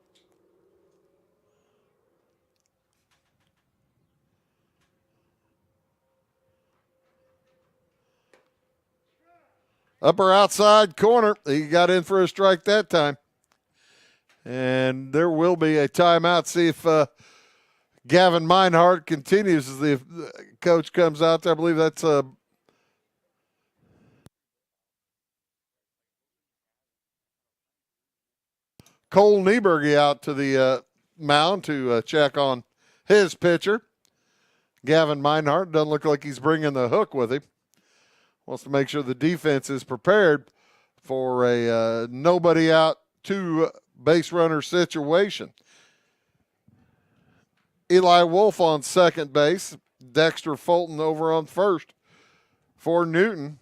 Upper outside corner. He got in for a strike that time. And there will be a timeout. See if Gavin Meinhardt continues as the coach comes out there. I believe that's Cole Nieberge out to the mound to check on his pitcher. Gavin Meinhardt doesn't look like he's bringing the hook with him. Wants to make sure the defense is prepared for a nobody out, 2 base runner situation. Eli Wolf on second base. Dexter Fulton over on first for Newton.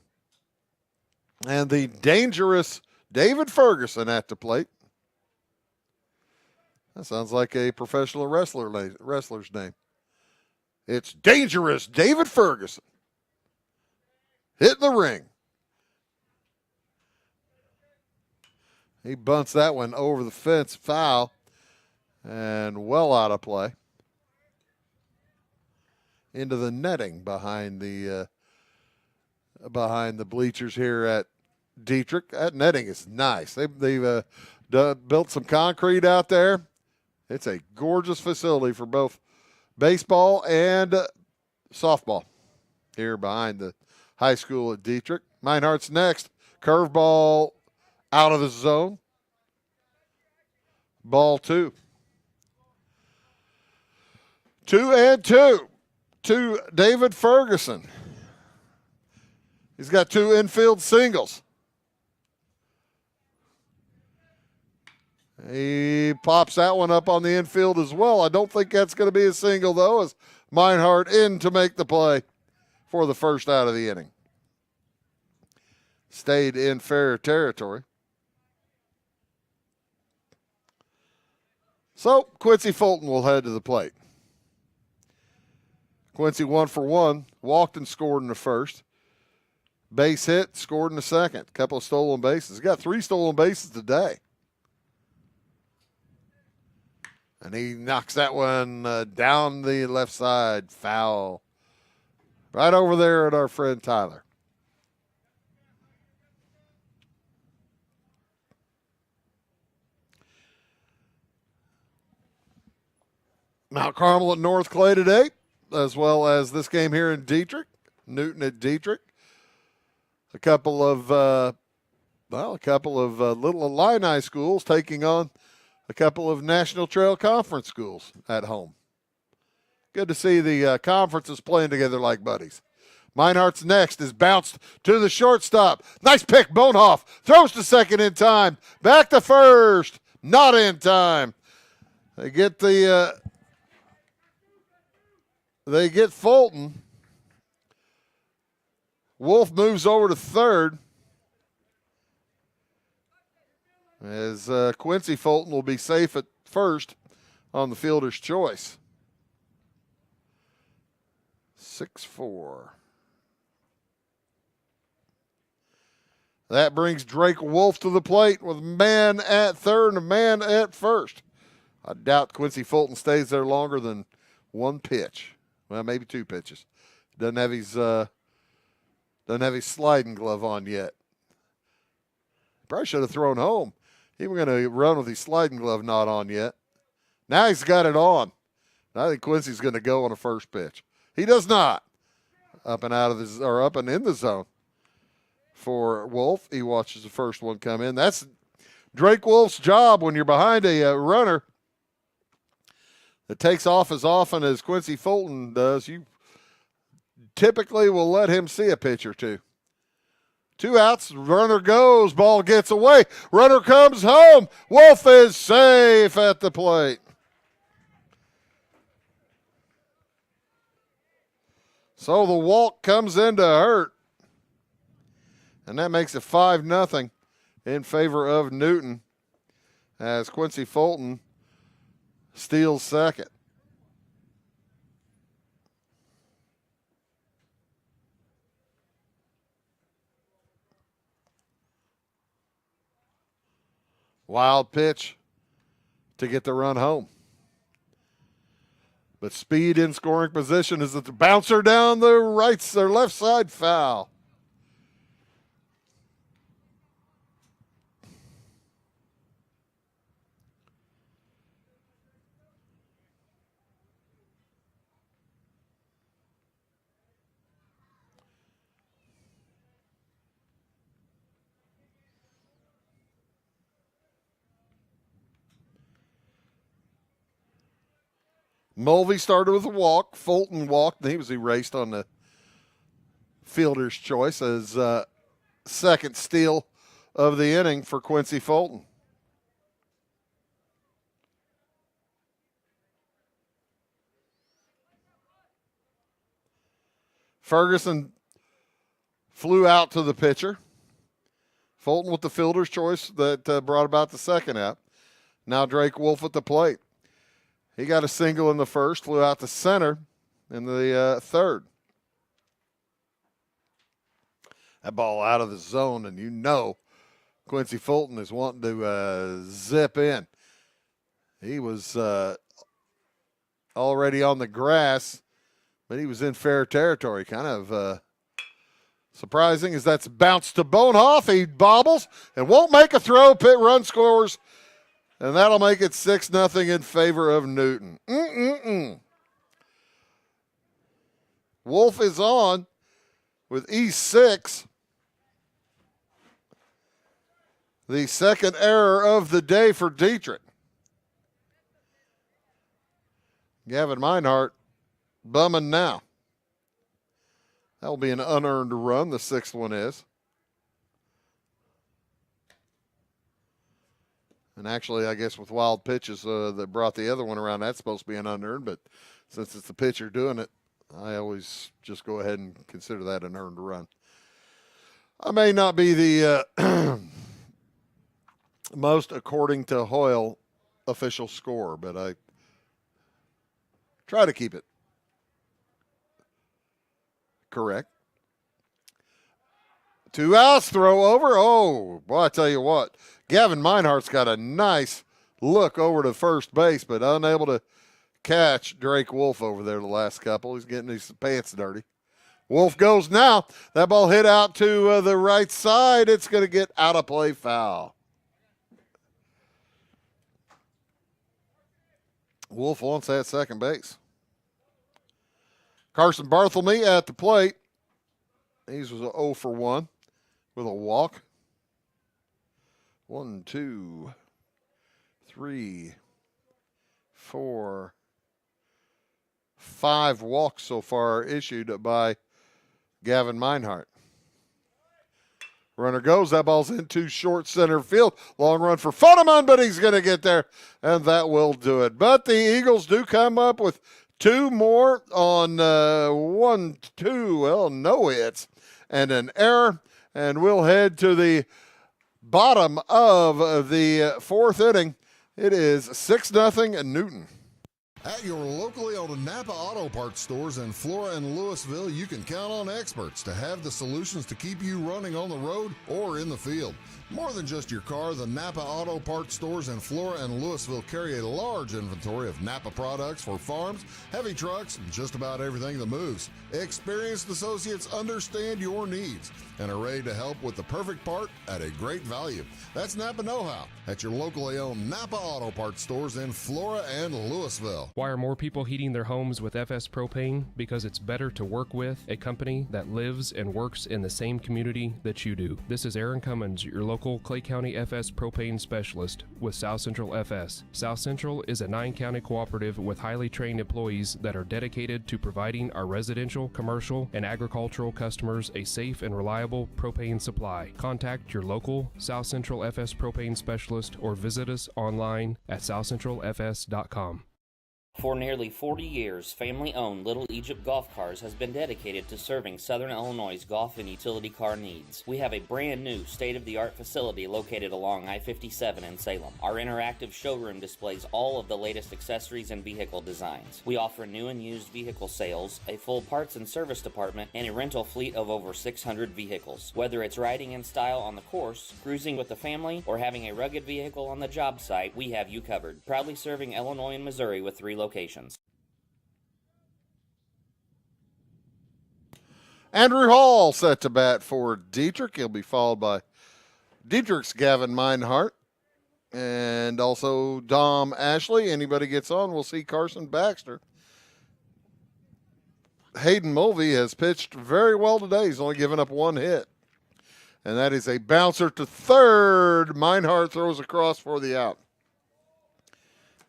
And the dangerous David Ferguson at the plate. That sounds like a professional wrestler's name. It's dangerous David Ferguson. Hitting the ring. He bunts that one over the fence, foul, and well out of play. Into the netting behind the bleachers here at Dieterich. That netting is nice. They've built some concrete out there. It's a gorgeous facility for both baseball and softball here behind the high school at Dieterich. Meinhardt's next. Curveball out of the zone. Ball 2. 2-2 to David Ferguson. He's got 2 infield singles. He pops that one up on the infield as well. I don't think that's going to be a single, though, as Meinhardt in to make the play for the first out of the inning. Stayed in fair territory. So Quincy Fulton will head to the plate. Quincy 1 for 1, walked and scored in the first. Base hit, scored in the second. Couple of stolen bases. He got 3 stolen bases today. And he knocks that one down the left side, foul. Right over there at our friend Tyler. Mount Carmel at North Clay today, as well as this game here in Dieterich, Newton at Dieterich. A couple of little Illini schools taking on a couple of National Trail Conference schools at home. Good to see the conferences playing together like buddies. Meinhardt's next is bounced to the shortstop. Nice pick, Bonehoff. Throws to second in time. Back to first. Not in time. They get Fulton. Wolf moves over to third. As Quincy Fulton will be safe at first on the fielder's choice. 6-4. That brings Drake Wolf to the plate with a man at third and a man at first. I doubt Quincy Fulton stays there longer than one pitch. Well, maybe 2 pitches. Doesn't have his sliding glove on yet. Probably should have thrown home. He was going to run with his sliding glove not on yet. Now he's got it on. I think Quincy's going to go on a first pitch. He does not. Up and in the zone for Wolf. He watches the first one come in. That's Drake Wolf's job when you're behind a runner that takes off as often as Quincy Fulton does. You typically will let him see a pitch or two. 2 outs, runner goes, ball gets away. Runner comes home. Wolf is safe at the plate. So the walk comes in to hurt. And that makes it 5-0 in favor of Newton as Quincy Fulton steals second. Wild pitch to get the run home. But speed in scoring position is the bouncer down the left side, foul. Mulvey started with a walk. Fulton walked, and he was erased on the fielder's choice as second steal of the inning for Quincy Fulton. Ferguson flew out to the pitcher. Fulton with the fielder's choice that brought about the second out. Now Drake Wolf at the plate. He got a single in the first, flew out to center in the third. That ball out of the zone, and you know Quincy Fulton is wanting to zip in. He was already on the grass, but he was in fair territory. Kind of surprising as that's bounced to Bonehoff. He bobbles and won't make a throw. Pit run scores. And that'll make it 6-0 in favor of Newton. Wolf is on with E6. The second error of the day for Dieterich. Gavin Meinhardt bumming now. That'll be an unearned run, the 6th one is. And actually, I guess with wild pitches that brought the other one around, that's supposed to be an unearned. But since it's the pitcher doing it, I always just go ahead and consider that an earned run. I may not be the most, according to Hoyle, official score, but I try to keep it correct. 2 outs, throw over. Oh, boy, I tell you what. Gavin Meinhardt's got a nice look over to first base, but unable to catch Drake Wolf over there the last couple. He's getting his pants dirty. Wolf goes now. That ball hit out to the right side. It's going to get out of play, foul. Wolf wants that second base. Carson Barthelme at the plate. He's 0 for 1 with a walk. 1, 2, 3, 4, 5 walks so far issued by Gavin Meinhardt. Runner goes. That ball's into short center field. Long run for Foneman, but he's going to get there, and that will do it. But the Eagles do come up with 2 more on 1, 2, well, no hits, and an error. And we'll head to the bottom of the 4th inning. It is 6-0 Newton. At your locally owned Napa Auto Parts stores in Flora and Louisville, you can count on experts to have the solutions to keep you running on the road or in the field. More than just your car, the Napa Auto Parts stores in Flora and Louisville carry a large inventory of Napa products for farms, heavy trucks, and just about everything that moves. Experienced associates understand your needs and are ready to help with the perfect part at a great value. That's Napa Know-How at your locally owned Napa Auto Parts stores in Flora and Louisville. Why are more people heating their homes with FS Propane? Because it's better to work with a company that lives and works in the same community that you do. This is Aaron Cummins, your local Clay County FS Propane specialist with South Central FS. South Central is a 9-county cooperative with highly trained employees that are dedicated to providing our residential, commercial, and agricultural customers a safe and reliable propane supply. Contact your local South Central FS Propane specialist or visit us online at southcentralfs.com. For nearly 40 years, family-owned Little Egypt Golf Cars has been dedicated to serving Southern Illinois' golf and utility car needs. We have a brand new state-of-the-art facility located along I-57 in Salem. Our interactive showroom displays all of the latest accessories and vehicle designs. We offer new and used vehicle sales, a full parts and service department, and a rental fleet of over 600 vehicles. Whether it's riding in style on the course, cruising with the family, or having a rugged vehicle on the job site, we have you covered. Proudly serving Illinois and Missouri with 3 locations. Andrew Hall set to bat for Dieterich. He'll be followed by Dieterich's Gavin Meinhardt and also Dom Ashley. Anybody gets on, we'll see Carson Baxter. Hayden Mulvey has pitched very well today. He's only given up 1 hit. And that is a bouncer to third. Meinhardt throws across for the out.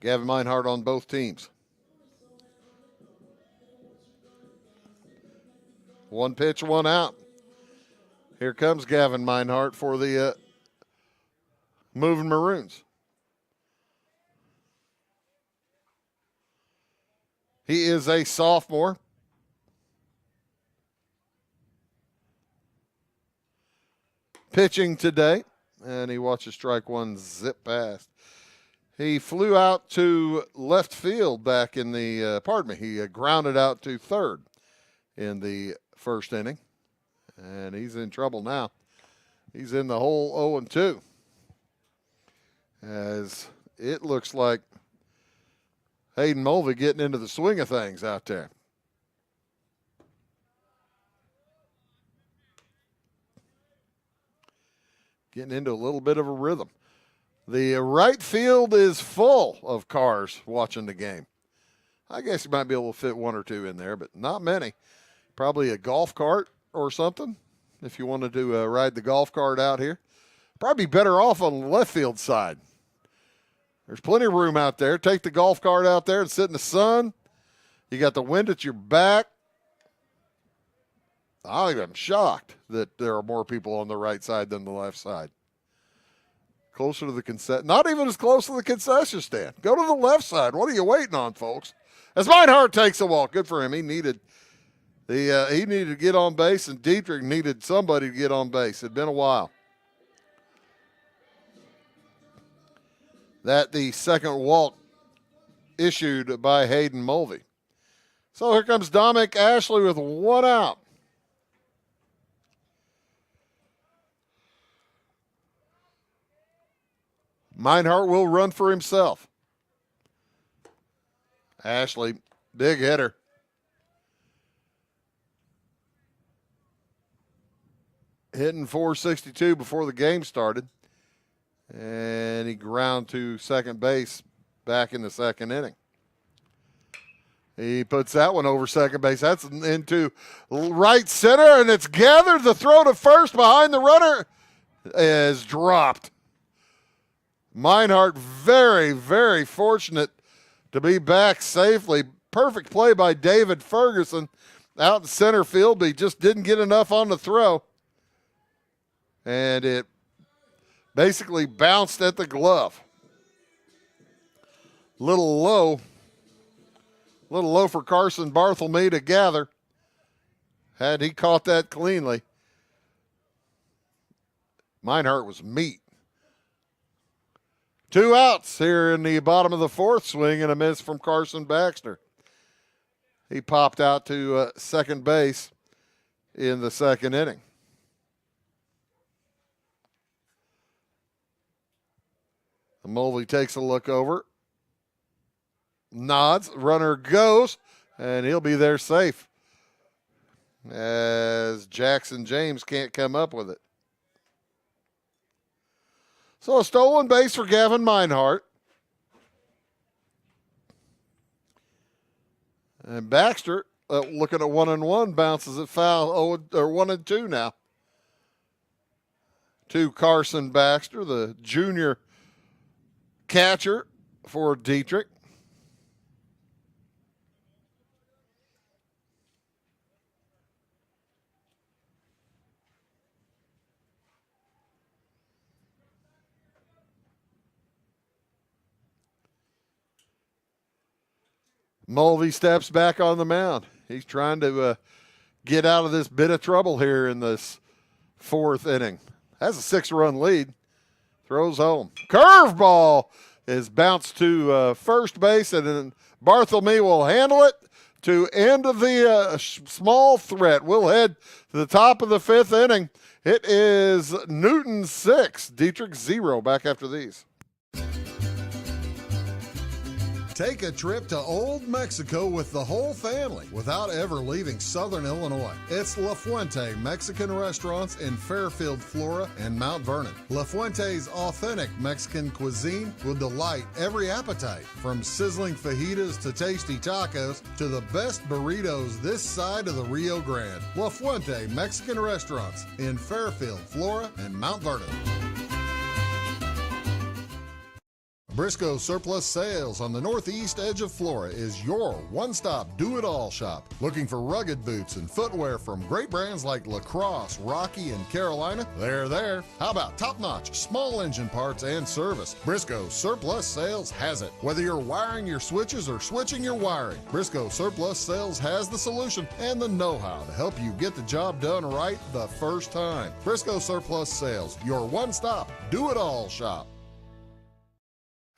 Gavin Meinhardt on both teams. 1 pitch, 1 out. Here comes Gavin Meinhardt for the Moving Maroons. He is a sophomore. Pitching today, and he watches strike 1 zip past. He flew out to left field back in the, he grounded out to third in the first inning, and he's in trouble now. He's in the hole 0-2, as it looks like Hayden Mulvey getting into the swing of things out there. Getting into a little bit of a rhythm. The right field is full of cars watching the game. I guess you might be able to fit 1 or 2 in there, but not many. Probably a golf cart or something if you wanted to ride the golf cart out here. Probably better off on the left field side. There's plenty of room out there. Take the golf cart out there and sit in the sun. You got the wind at your back. I'm shocked that there are more people on the right side than the left side. Closer to the concession, not even as close to the concession stand. Go to the left side. What are you waiting on, folks? As Meinhardt takes a walk, good for him. He needed to get on base, and Dieterich needed somebody to get on base. It'd been a while. that the second walk issued by Hayden Mulvey. So here comes Dominic Ashley with one out. Meinhardt will run for himself. Ashley, big hitter. Hitting 462 before the game started. And he ground to second base back in the second inning. He puts that one over second base. That's into right center, and it's gathered. The throw to first behind the runner is dropped. Meinhardt very, very fortunate to be back safely. Perfect play by David Ferguson out in center field, but he just didn't get enough on the throw. And it basically bounced at the glove. Little low for Carson Barthelme to gather. Had he caught that cleanly, Meinhardt was meat. 2 outs here in the bottom of the fourth. Swing and a miss from Carson Baxter. He popped out to second base in the second inning. Mulvey takes a look over. Nods. Runner goes. And he'll be there safe, as Jackson James can't come up with it. So a stolen base for Gavin Meinhardt. And Baxter, looking at 1-1, bounces it foul. 1-2 now. To Carson Baxter, the junior catcher for Dieterich. Mulvey steps back on the mound. He's trying to get out of this bit of trouble here in this fourth inning. Has a 6-run lead. Throws home. Curveball is bounced to first base, and then Barthelme will handle it to end of the small threat. We'll head to the top of the fifth inning. It is Newton 6, Dieterich 0. Back after these. Take a trip to Old Mexico with the whole family without ever leaving Southern Illinois. It's La Fuente Mexican Restaurants in Fairfield, Flora, and Mount Vernon. La Fuente's authentic Mexican cuisine will delight every appetite, from sizzling fajitas to tasty tacos to the best burritos this side of the Rio Grande. La Fuente Mexican Restaurants in Fairfield, Flora, and Mount Vernon. Briscoe Surplus Sales on the northeast edge of Flora is your one-stop do-it-all shop. Looking for rugged boots and footwear from great brands like Lacrosse, Rocky, and Carolina? They're there. How about top-notch small engine parts and service? Briscoe Surplus Sales has it. Whether you're wiring your switches or switching your wiring, Briscoe Surplus Sales has the solution and the know-how to help you get the job done right the first time. Briscoe Surplus Sales, your one-stop do-it-all shop.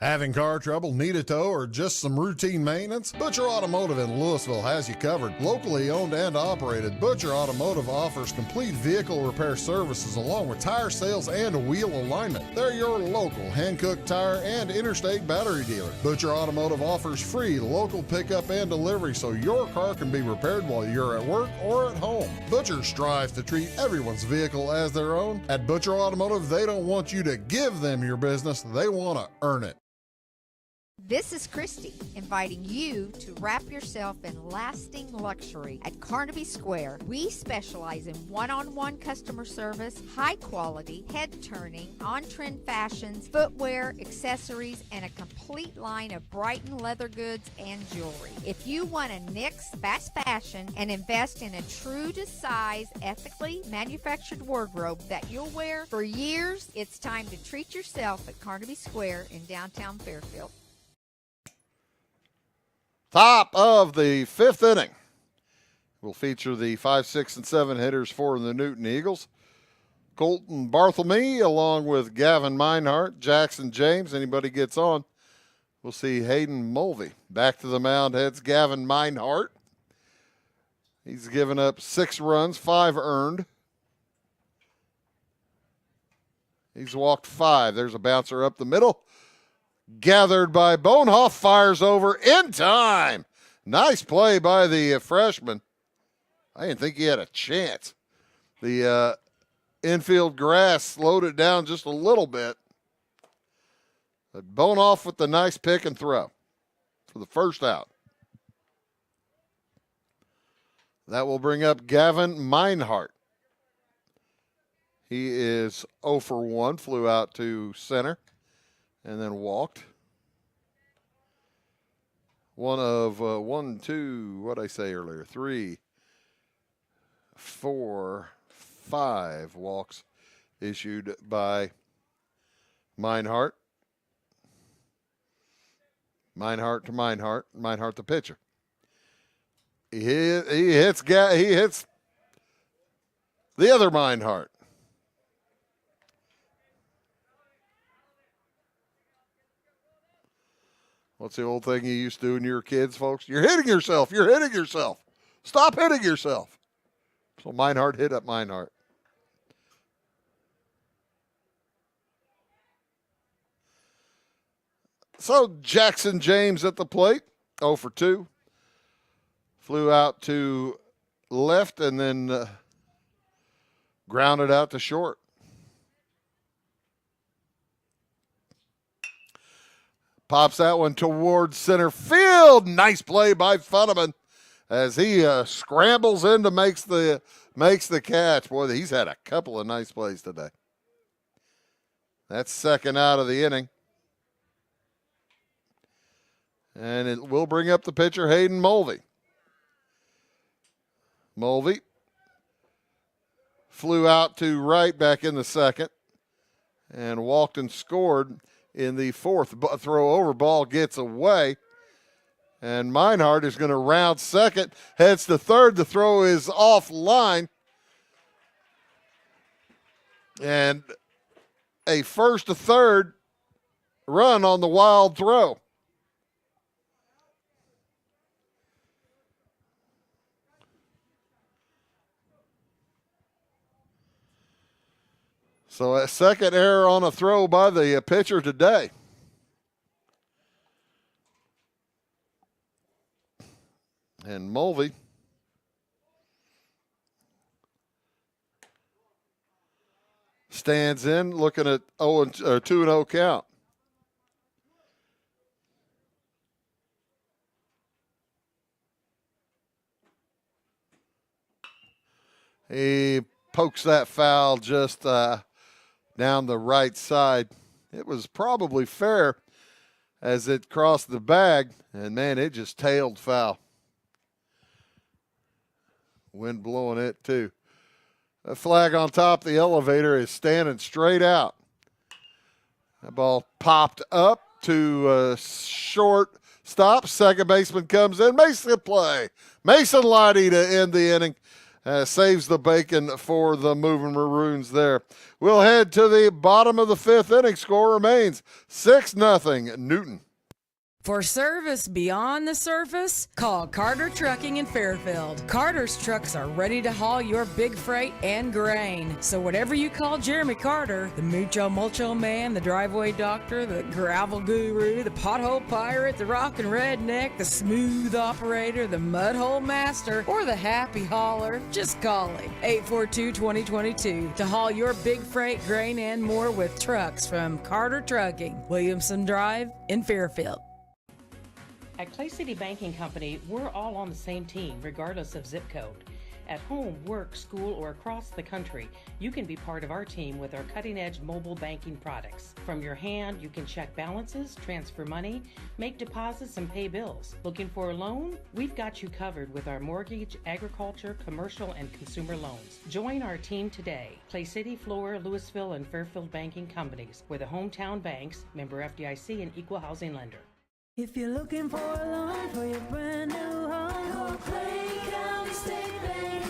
Having car trouble, need a tow, or just some routine maintenance? Butcher Automotive in Louisville has you covered. Locally owned and operated, Butcher Automotive offers complete vehicle repair services along with tire sales and wheel alignment. They're your local Hankook tire and interstate battery dealer. Butcher Automotive offers free local pickup and delivery so your car can be repaired while you're at work or at home. Butcher strives to treat everyone's vehicle as their own. At Butcher Automotive, they don't want you to give them your business, they want to earn it. This is Christy, inviting you to wrap yourself in lasting luxury at Carnaby Square. We specialize in one-on-one customer service, high quality, head-turning, on-trend fashions, footwear, accessories, and a complete line of Brighton leather goods and jewelry. If you want to nix fast fashion and invest in a true-to-size, ethically manufactured wardrobe that you'll wear for years, it's time to treat yourself at Carnaby Square in downtown Fairfield. Top of the fifth inning. We'll feature the 5, 6, and 7 hitters for the Newton Eagles. Colton Barthelme along with Gavin Meinhardt, Jackson James. Anybody gets on, we'll see Hayden Mulvey. Back to the mound heads Gavin Meinhardt. He's given up 6 runs, 5 earned. He's walked 5. There's a bouncer up the middle. Gathered by Bonehoff, fires over in time. Nice play by the freshman. I didn't think he had a chance. The infield grass slowed it down just a little bit. But Bonehoff with the nice pick and throw for the first out. That will bring up Gavin Meinhardt. He is 0 for 1, flew out to center and then walked. 1 of 1, 2, what did I say earlier? 3, 4, 5 walks issued by Meinhardt. Meinhardt to Meinhardt. Meinhardt the pitcher. He hits the other Meinhardt. What's the old thing you used to do when you were kids, folks? You're hitting yourself. You're hitting yourself. Stop hitting yourself. So Meinhardt hit up Meinhardt. So Jackson James at the plate, 0 for 2. Flew out to left and then grounded out to short. Pops that one towards center field. Nice play by Funneman as he scrambles in to makes the catch. Boy, he's had a couple of nice plays today. That's second out of the inning. And it will bring up the pitcher, Hayden Mulvey. Mulvey flew out to right back in the second and walked and scored in the fourth. Throw over, ball gets away. And Meinhardt is going to round second, heads to third. The throw is offline. And a first to third run on the wild throw. So a second error on a throw by the pitcher today. And Mulvey stands in looking at 2-0 count. He pokes that foul just down the right side. It was probably fair as it crossed the bag, and man, it just tailed foul. Wind blowing it too. A flag on top of the elevator is standing straight out. That ball popped up to short stop. Second baseman comes in, makes the play. Mason Lighty to end the inning. Saves the bacon for the Moving Maroons there. We'll head to the bottom of the fifth inning. Score remains 6-0 Newton. For service beyond the surface, call Carter Trucking in Fairfield. Carter's trucks are ready to haul your big freight and grain. So whatever you call Jeremy Carter, the Mucho Mulcho Man, the driveway doctor, the gravel guru, the pothole pirate, the rockin' redneck, the smooth operator, the mudhole master, or the happy hauler, just call him. 842-2022 to haul your big freight, grain, and more with trucks from Carter Trucking, Williamson Drive in Fairfield. At Clay City Banking Company, we're all on the same team, regardless of zip code. At home, work, school, or across the country, you can be part of our team with our cutting-edge mobile banking products. From your hand, you can check balances, transfer money, make deposits, and pay bills. Looking for a loan? We've got you covered with our mortgage, agriculture, commercial, and consumer loans. Join our team today. Clay City, Flora, Louisville, and Fairfield Banking Companies. We're the hometown banks, member FDIC, and equal housing lender. If you're looking for a loan for your brand new home, call Clay County State Bank.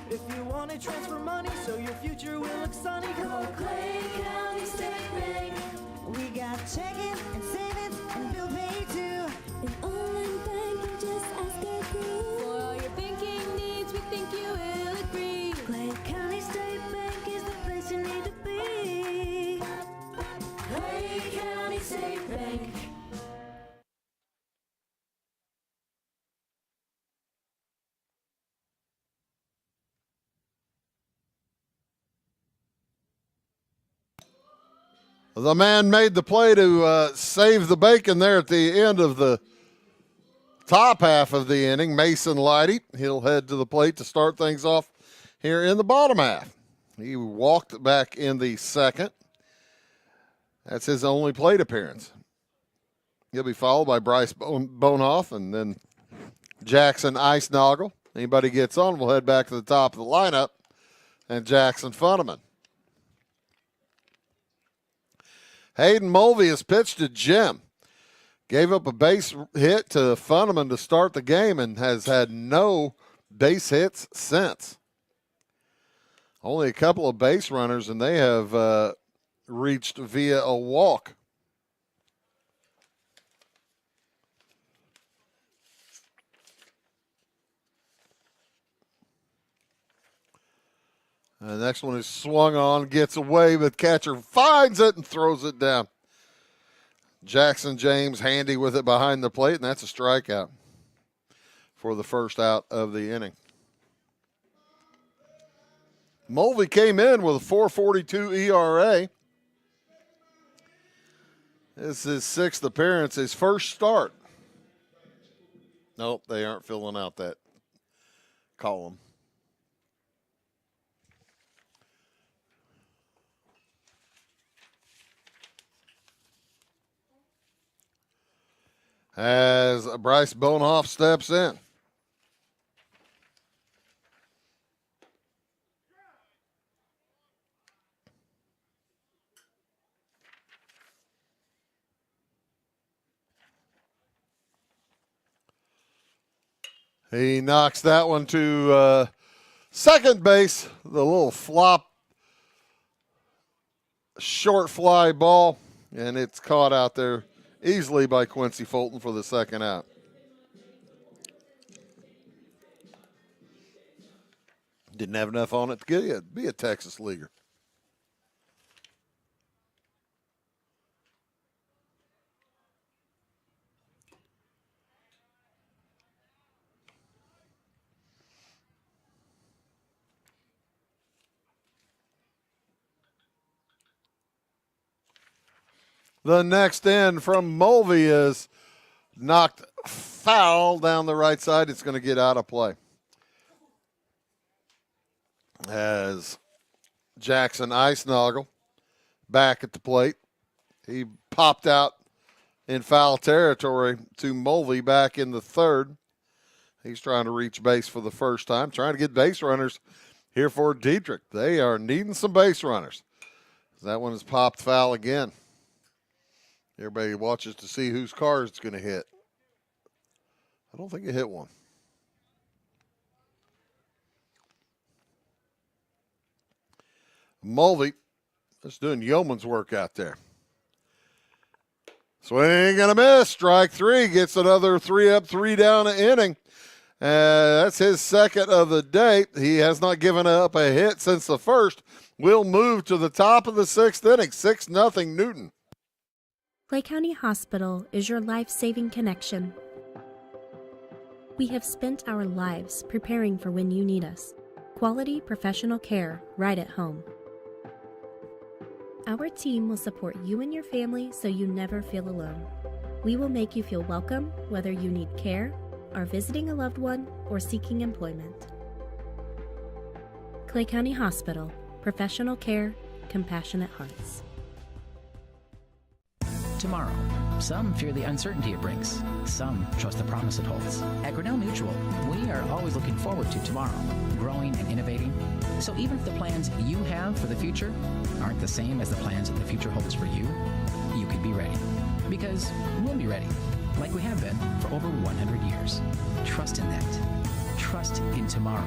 If If you want to transfer money so your future will look sunny, call Clay County State Bank. We got checking and savings and bill pay too. An online bank, you just ask our crew. For all your banking needs, we think you will agree. Clay County State Bank is the place you need to be. Clay County State Bank. The man made the play to save the bacon there at the end of the top half of the inning. Mason Lighty, he'll head to the plate to start things off here in the bottom half. He walked back in the second. That's his only plate appearance. He'll be followed by Bryce Bonehoff and then Jackson Icenoggle. Anybody gets on, we'll head back to the top of the lineup and Jackson Funneman. Hayden Mulvey has pitched to Jim. Gave up a base hit to Funneman to start the game and has had no base hits since. Only a couple of base runners, and they have reached via a walk. And the next one is swung on, gets away, but catcher finds it and throws it down. Jackson James handy with it behind the plate, and that's a strikeout for the first out of the inning. Mulvey came in with a 4.42 ERA. This is his sixth appearance, his first start. Nope, they aren't filling out that column. As Bryce Bonehoff steps in. He knocks that one to second base. The little flop, short fly ball, and it's caught out there easily by Quincy Fulton for the second out. Didn't have enough on it to be a Texas leaguer. The next in from Mulvey is knocked foul down the right side. It's going to get out of play. As Jackson Icenoggle back at the plate. He popped out in foul territory to Mulvey back in the third. He's trying to reach base for the first time, trying to get base runners here for Dieterich. They are needing some base runners. That one is popped foul again. Everybody watches to see whose car it's going to hit. I don't think it hit one. Mulvey just doing yeoman's work out there. Swing and a miss. Strike three. Gets another 3 up, 3 down inning. That's his second of the day. He has not given up a hit since the first. We'll move to the top of the sixth inning. 6-0 Newton. Clay County Hospital is your life-saving connection. We have spent our lives preparing for when you need us. Quality professional care right at home. Our team will support you and your family so you never feel alone. We will make you feel welcome whether you need care, are visiting a loved one, or seeking employment. Clay County Hospital. Professional care, compassionate hearts. Tomorrow. Some fear the uncertainty it brings. Some trust the promise it holds. At Grinnell Mutual, we are always looking forward to tomorrow, growing and innovating. So even if the plans you have for the future aren't the same as the plans that the future holds for you, you can be ready. Because we'll be ready, like we have been for over 100 years. Trust in that. Trust in tomorrow.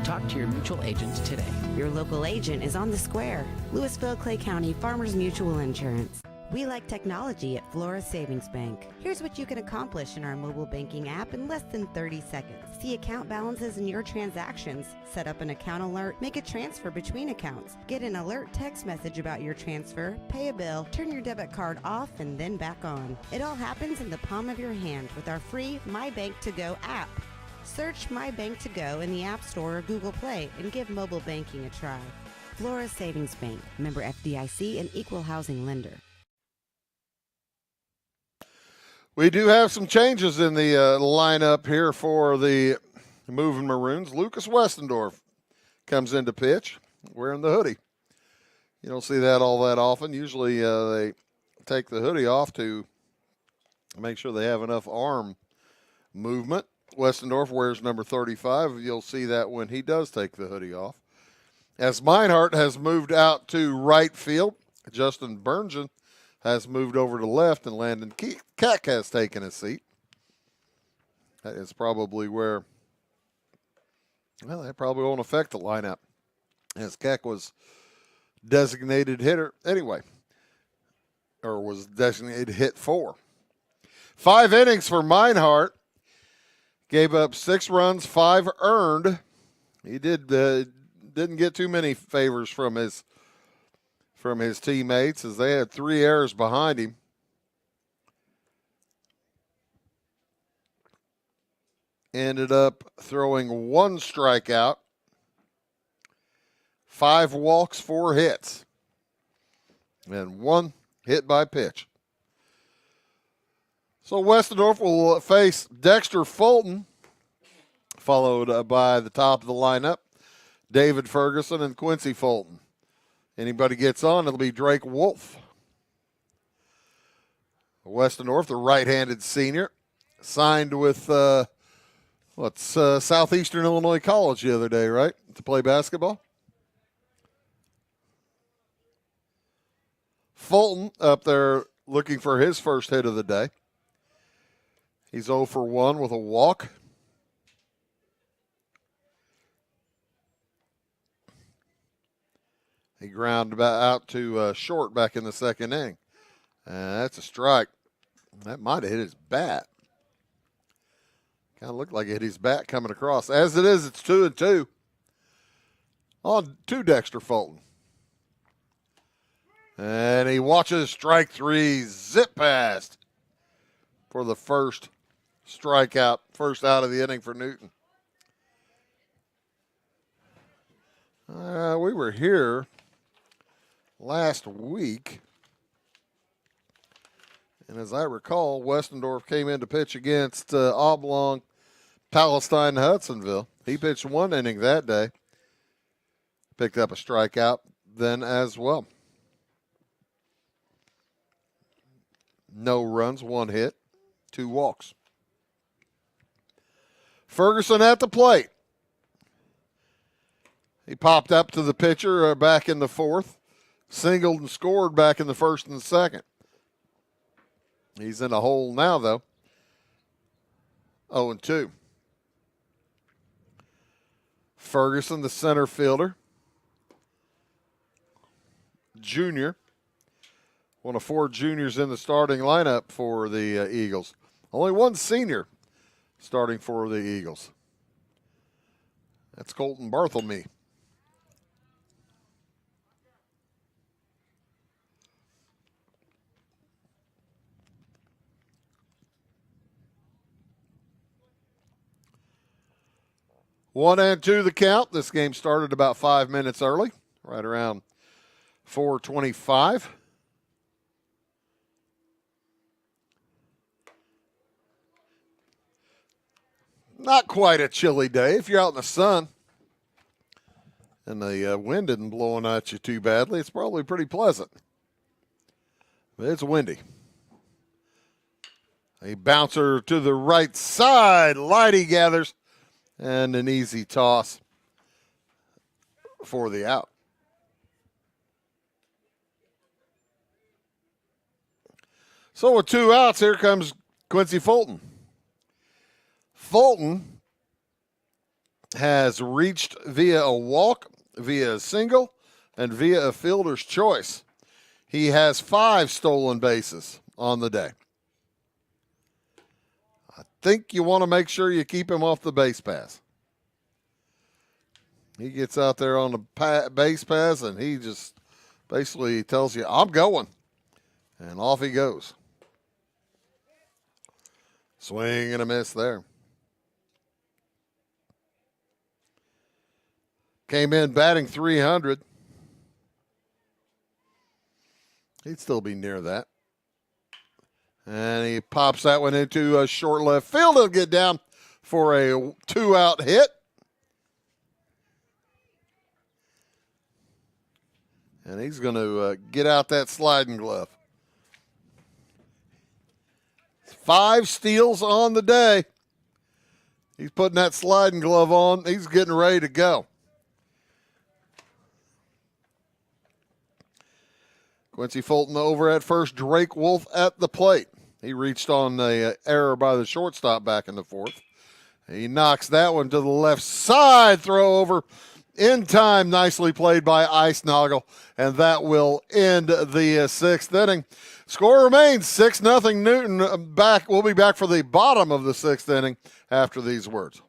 Talk to your mutual agent today. Your local agent is on the square. Louisville, Clay County Farmers Mutual Insurance. We like technology at Flora Savings Bank. Here's what you can accomplish in our mobile banking app in less than 30 seconds. See account balances in your transactions, set up an account alert, make a transfer between accounts, get an alert text message about your transfer, pay a bill, turn your debit card off and then back on. It all happens in the palm of your hand with our free My Bank to Go app. Search My Bank to Go in the App Store or Google Play and give mobile banking a try. Flora Savings Bank, member FDIC and equal housing lender. We do have some changes in the lineup here for the Moving Maroons. Lucas Westendorf comes into pitch wearing the hoodie. You don't see that all that often. Usually they take the hoodie off to make sure they have enough arm movement. Westendorf wears number 35. You'll see that when he does take the hoodie off. As Meinhardt has moved out to right field, Justin Burngeon has moved over to left, and Landon Keck has taken a seat. That is probably where, well, that probably won't affect the lineup, as Keck was designated hitter anyway, or was designated hit 4. 5 innings for Meinhardt. Gave up 6 runs, 5 earned. He didn't get too many favors from his teammates, as they had 3 errors behind him. Ended up throwing 1 strikeout, 5 walks, 4 hits, and 1 hit by pitch. So Westendorf will face Dexter Fulton, followed by the top of the lineup, David Ferguson and Quincy Fulton. Anybody gets on, it'll be Drake Wolf. Westendorf, the right-handed senior, signed with Southeastern Illinois College the other day, right, to play basketball. Fulton up there looking for his first hit of the day. He's 0 for 1 with a walk. He grounded out to short back in the second inning. That's a strike. That might have hit his bat. Kind of looked like it hit his bat coming across. As it is, it's 2-2 on to Dexter Fulton. And he watches strike 3 zip past for the first strikeout, first out of the inning for Newton. We were here last week, and as I recall, Westendorf came in to pitch against Oblong, Palestine, Hudsonville. He pitched 1 inning that day, picked up a strikeout then as well. No runs, 1 hit, 2 walks. Ferguson at the plate. He popped up to the pitcher back in the 4th, singled and scored back in the 1st and 2nd. He's in a hole now, though. 0-2. Ferguson, the center fielder. Junior. One of 4 juniors in the starting lineup for the Eagles. Only 1 senior starting for the Eagles. That's Colton Barthelme. One and 2 the count. This game started about 5 minutes early, right around 4:25. Not quite a chilly day if you're out in the sun and the wind isn't blowing at you too badly. It's probably pretty pleasant. But it's windy. A bouncer to the right side. Lighty gathers. And an easy toss for the out. So with 2 outs, here comes Quincy Fulton. Fulton has reached via a walk, via a single, and via a fielder's choice. He has 5 stolen bases on the day. I think you want to make sure you keep him off the base pass. He gets out there on the base pass, and he just basically tells you, I'm going. And off he goes. Swing and a miss there. Came in batting 300. He'd still be near that. And he pops that one into a short left field. He'll get down for a 2-out hit. And he's going to get out that sliding glove. 5 steals on the day. He's putting that sliding glove on. He's getting ready to go. Quincy Fulton over at first. Drake Wolf at the plate. He reached on the error by the shortstop back in the 4th. He knocks that one to the left side. Throw over in time. Nicely played by Ice Noggle. And that will end the 6th inning. Score remains 6-0 Newton. We'll be back for the bottom of the 6th inning after these words.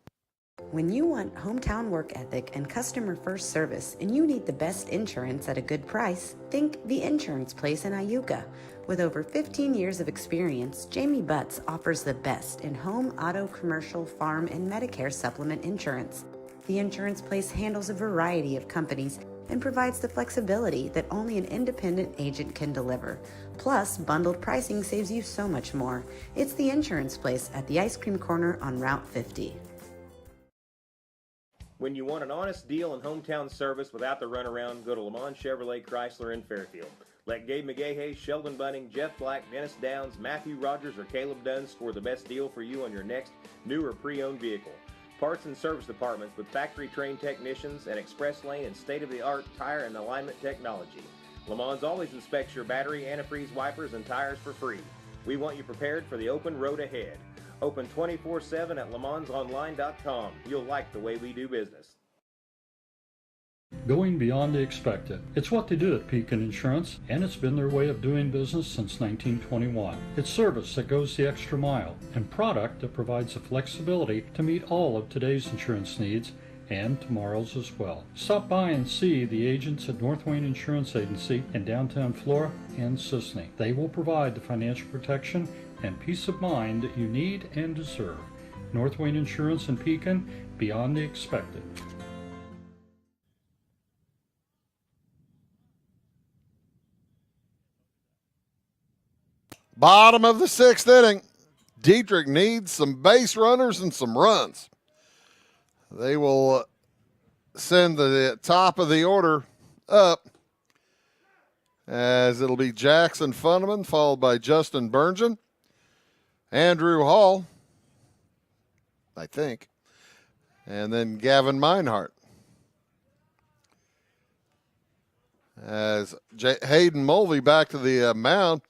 When you want hometown work ethic and customer first service and you need the best insurance at a good price, think The Insurance Place in Iuka. With over 15 years of experience, Jamie Butts offers the best in home, auto, commercial, farm, and Medicare supplement insurance. The Insurance Place handles a variety of companies and provides the flexibility that only an independent agent can deliver. Plus, bundled pricing saves you so much more. It's The Insurance Place at the Ice Cream Corner on Route 50. When you want an honest deal and hometown service without the runaround, go to Lamont Chevrolet Chrysler in Fairfield. Let Gabe McGahey, Sheldon Bunning, Jeff Black, Dennis Downs, Matthew Rogers, or Caleb Dunn score the best deal for you on your next new or pre-owned vehicle. Parts and service departments with factory-trained technicians and express lane and state-of-the-art tire and alignment technology. Lamont always inspects your battery, antifreeze wipers, and tires for free. We want you prepared for the open road ahead. Open 24/7 at LeMansOnline.com. You'll like the way we do business. Going beyond the expected. It's what they do at Pekin Insurance, and it's been their way of doing business since 1921. It's service that goes the extra mile, and product that provides the flexibility to meet all of today's insurance needs and tomorrow's as well. Stop by and see the agents at North Wayne Insurance Agency in downtown Flora and Sisney. They will provide the financial protection and peace of mind that you need and deserve. North Wayne Insurance in Pekin, beyond the expected. Bottom of the 6th inning. Dieterich needs some base runners and some runs. They will send the top of the order up, as it'll be Jackson Funneman, followed by Justin Burngeon, Andrew Hall, I think, and then Gavin Meinhardt. As Hayden Mulvey back to the mound,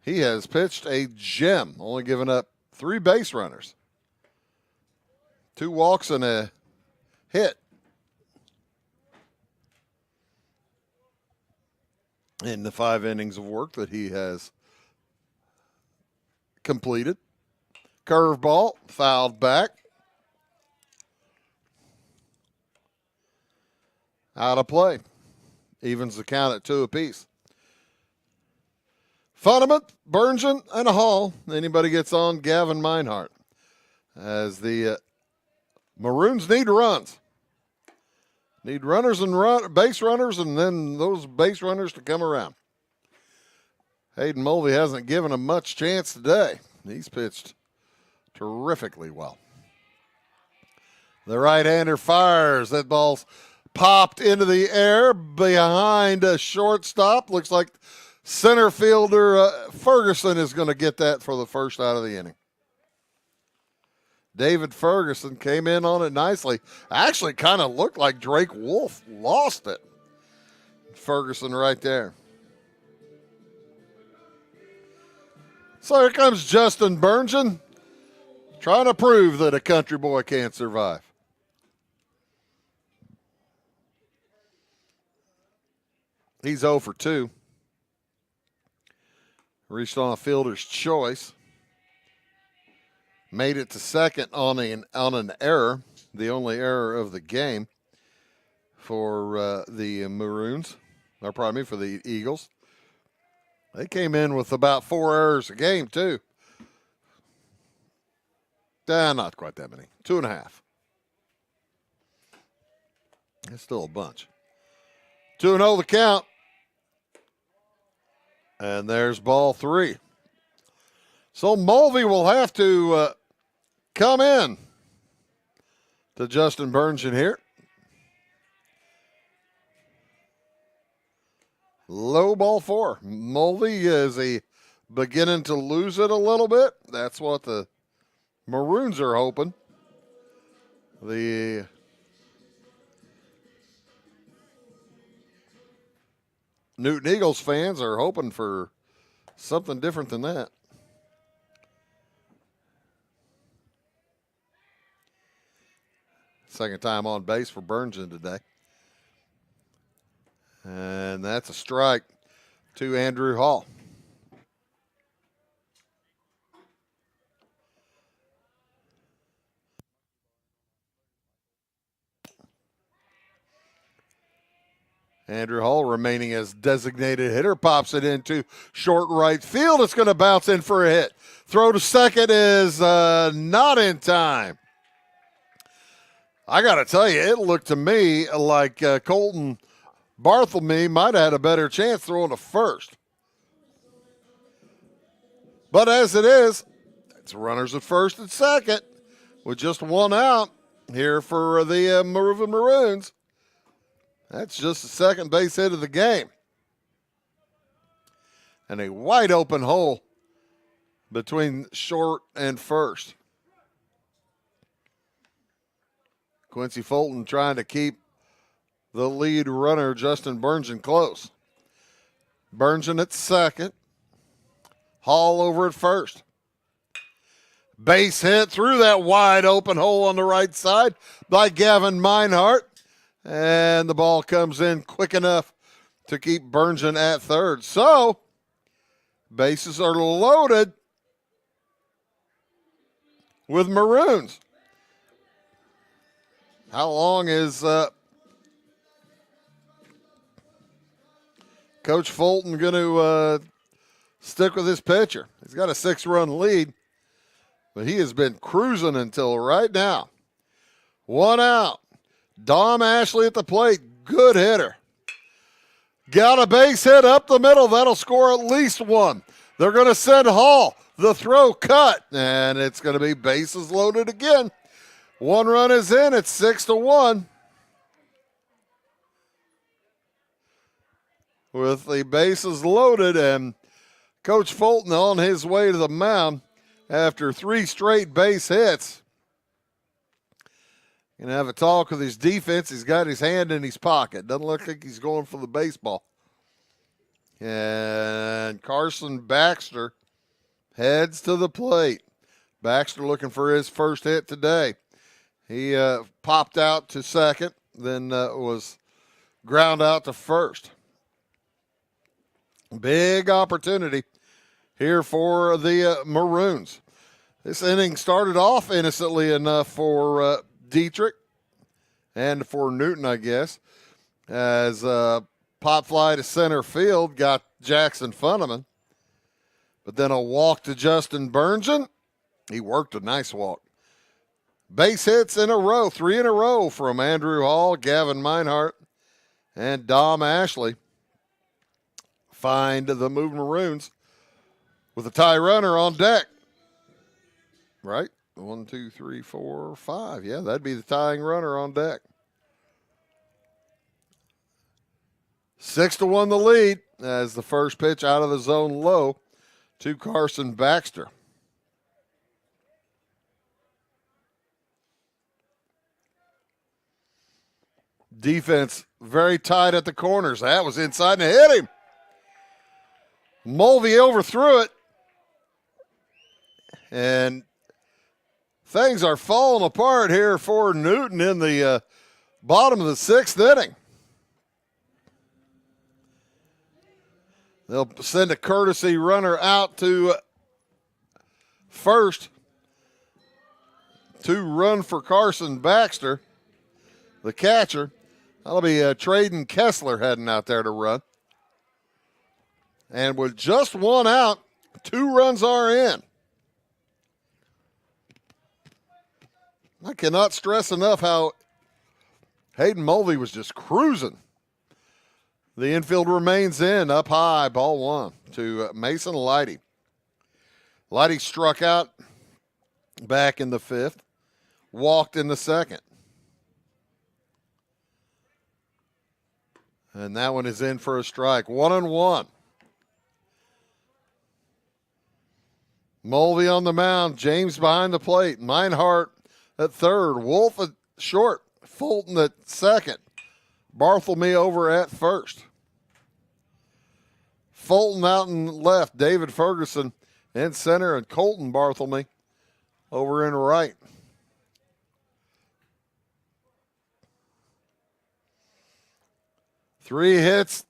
he has pitched a gem, only giving up 3 base runners, 2 walks and a hit. In the 5 innings of work that he has completed. Curveball, fouled back. Out of play. Evens the count at 2 apiece. Funneman, Burngeon, and a Hall. Anybody gets on, Gavin Meinhardt. As the Maroons need runs. Need runners and base runners, and then those base runners to come around. Hayden Mulvey hasn't given him much chance today. He's pitched terrifically well. The right-hander fires. That ball's popped into the air behind a shortstop. Looks like center fielder Ferguson is going to get that for the first out of the inning. David Ferguson came in on it nicely. Actually kind of looked like Drake Wolf lost it. Ferguson right there. So here comes Justin Burngeon, trying to prove that a country boy can't survive. He's 0 for 2. Reached on a fielder's choice. Made it to second on an error, the only error of the game for the Maroons, or pardon me, for the Eagles. They came in with about 4 errors a game, too. Not quite that many. 2.5. That's still a bunch. 2-0 the count. And there's ball 3. So Mulvey will have to come in to Justin Burngeon here. Low ball 4. Mulvey is beginning to lose it a little bit. That's what the Maroons are hoping. The Newton Eagles fans are hoping for something different than that. Second time on base for Burngeon today. And that's a strike to Andrew Hall. Andrew Hall remaining as designated hitter, pops it into short right field. It's going to bounce in for a hit. Throw to second is not in time. I got to tell you, it looked to me like Colton Bartholomew might have had a better chance throwing to first. But as it is, it's runners at first and second with just 1 out here for the Maroons. That's just the second base hit of the game. And a wide open hole between short and first. Quincy Fulton trying to keep the lead runner, Justin Burngeon, close. Burngeon at second. Hall over at first. Base hit through that wide open hole on the right side by Gavin Meinhardt. And the ball comes in quick enough to keep Burngeon at third. So, bases are loaded with Maroons. How long is Coach Fulton going to stick with his pitcher? He's got a 6-run lead, but he has been cruising until right now. 1 out. Dom Ashley at the plate. Good hitter. Got a base hit up the middle. That'll score at least 1. They're going to send Hall. The throw cut, and it's going to be bases loaded again. 1 run is in. It's 6-1. With the bases loaded and Coach Fulton on his way to the mound after 3 straight base hits. Gonna have a talk with his defense. He's got his hand in his pocket. Doesn't look like he's going for the baseball. And Carson Baxter heads to the plate. Baxter looking for his first hit today. He popped out to second, then was ground out to first. Big opportunity here for the Maroons. This inning started off innocently enough for Dieterich and for Newton, I guess, as pop fly to center field got Jackson Funneman. But then a walk to Justin Burngeon. He worked a nice walk. Base hits in a row, 3 in a row from Andrew Hall, Gavin Meinhardt, and Dom Ashley. Find the Moving Maroons with a tie runner on deck. Right? 1, 2, 3, 4, 5. Yeah, that'd be the tying runner on deck. 6-1 the lead as the first pitch out of the zone low to Carson Baxter. Defense very tight at the corners. That was inside and hit him. Mulvey overthrew it. And things are falling apart here for Newton in the bottom of the 6th inning. They'll send a courtesy runner out to first to run for Carson Baxter, the catcher. That'll be Traden Kessler heading out there to run. And with just one out, 2 runs are in. I cannot stress enough how Hayden Mulvey was just cruising. The infield remains in, up high, ball 1 to Mason Leidy. Leidy struck out back in the 5th, walked in the 2nd. And that one is in for a strike. 1-1. Mulvey on the mound. James behind the plate. Meinhardt at third. Wolf at short. Fulton at second. Barthelme over at first. Fulton out in left. David Ferguson in center. And Colton Barthelme over in right. Three hits,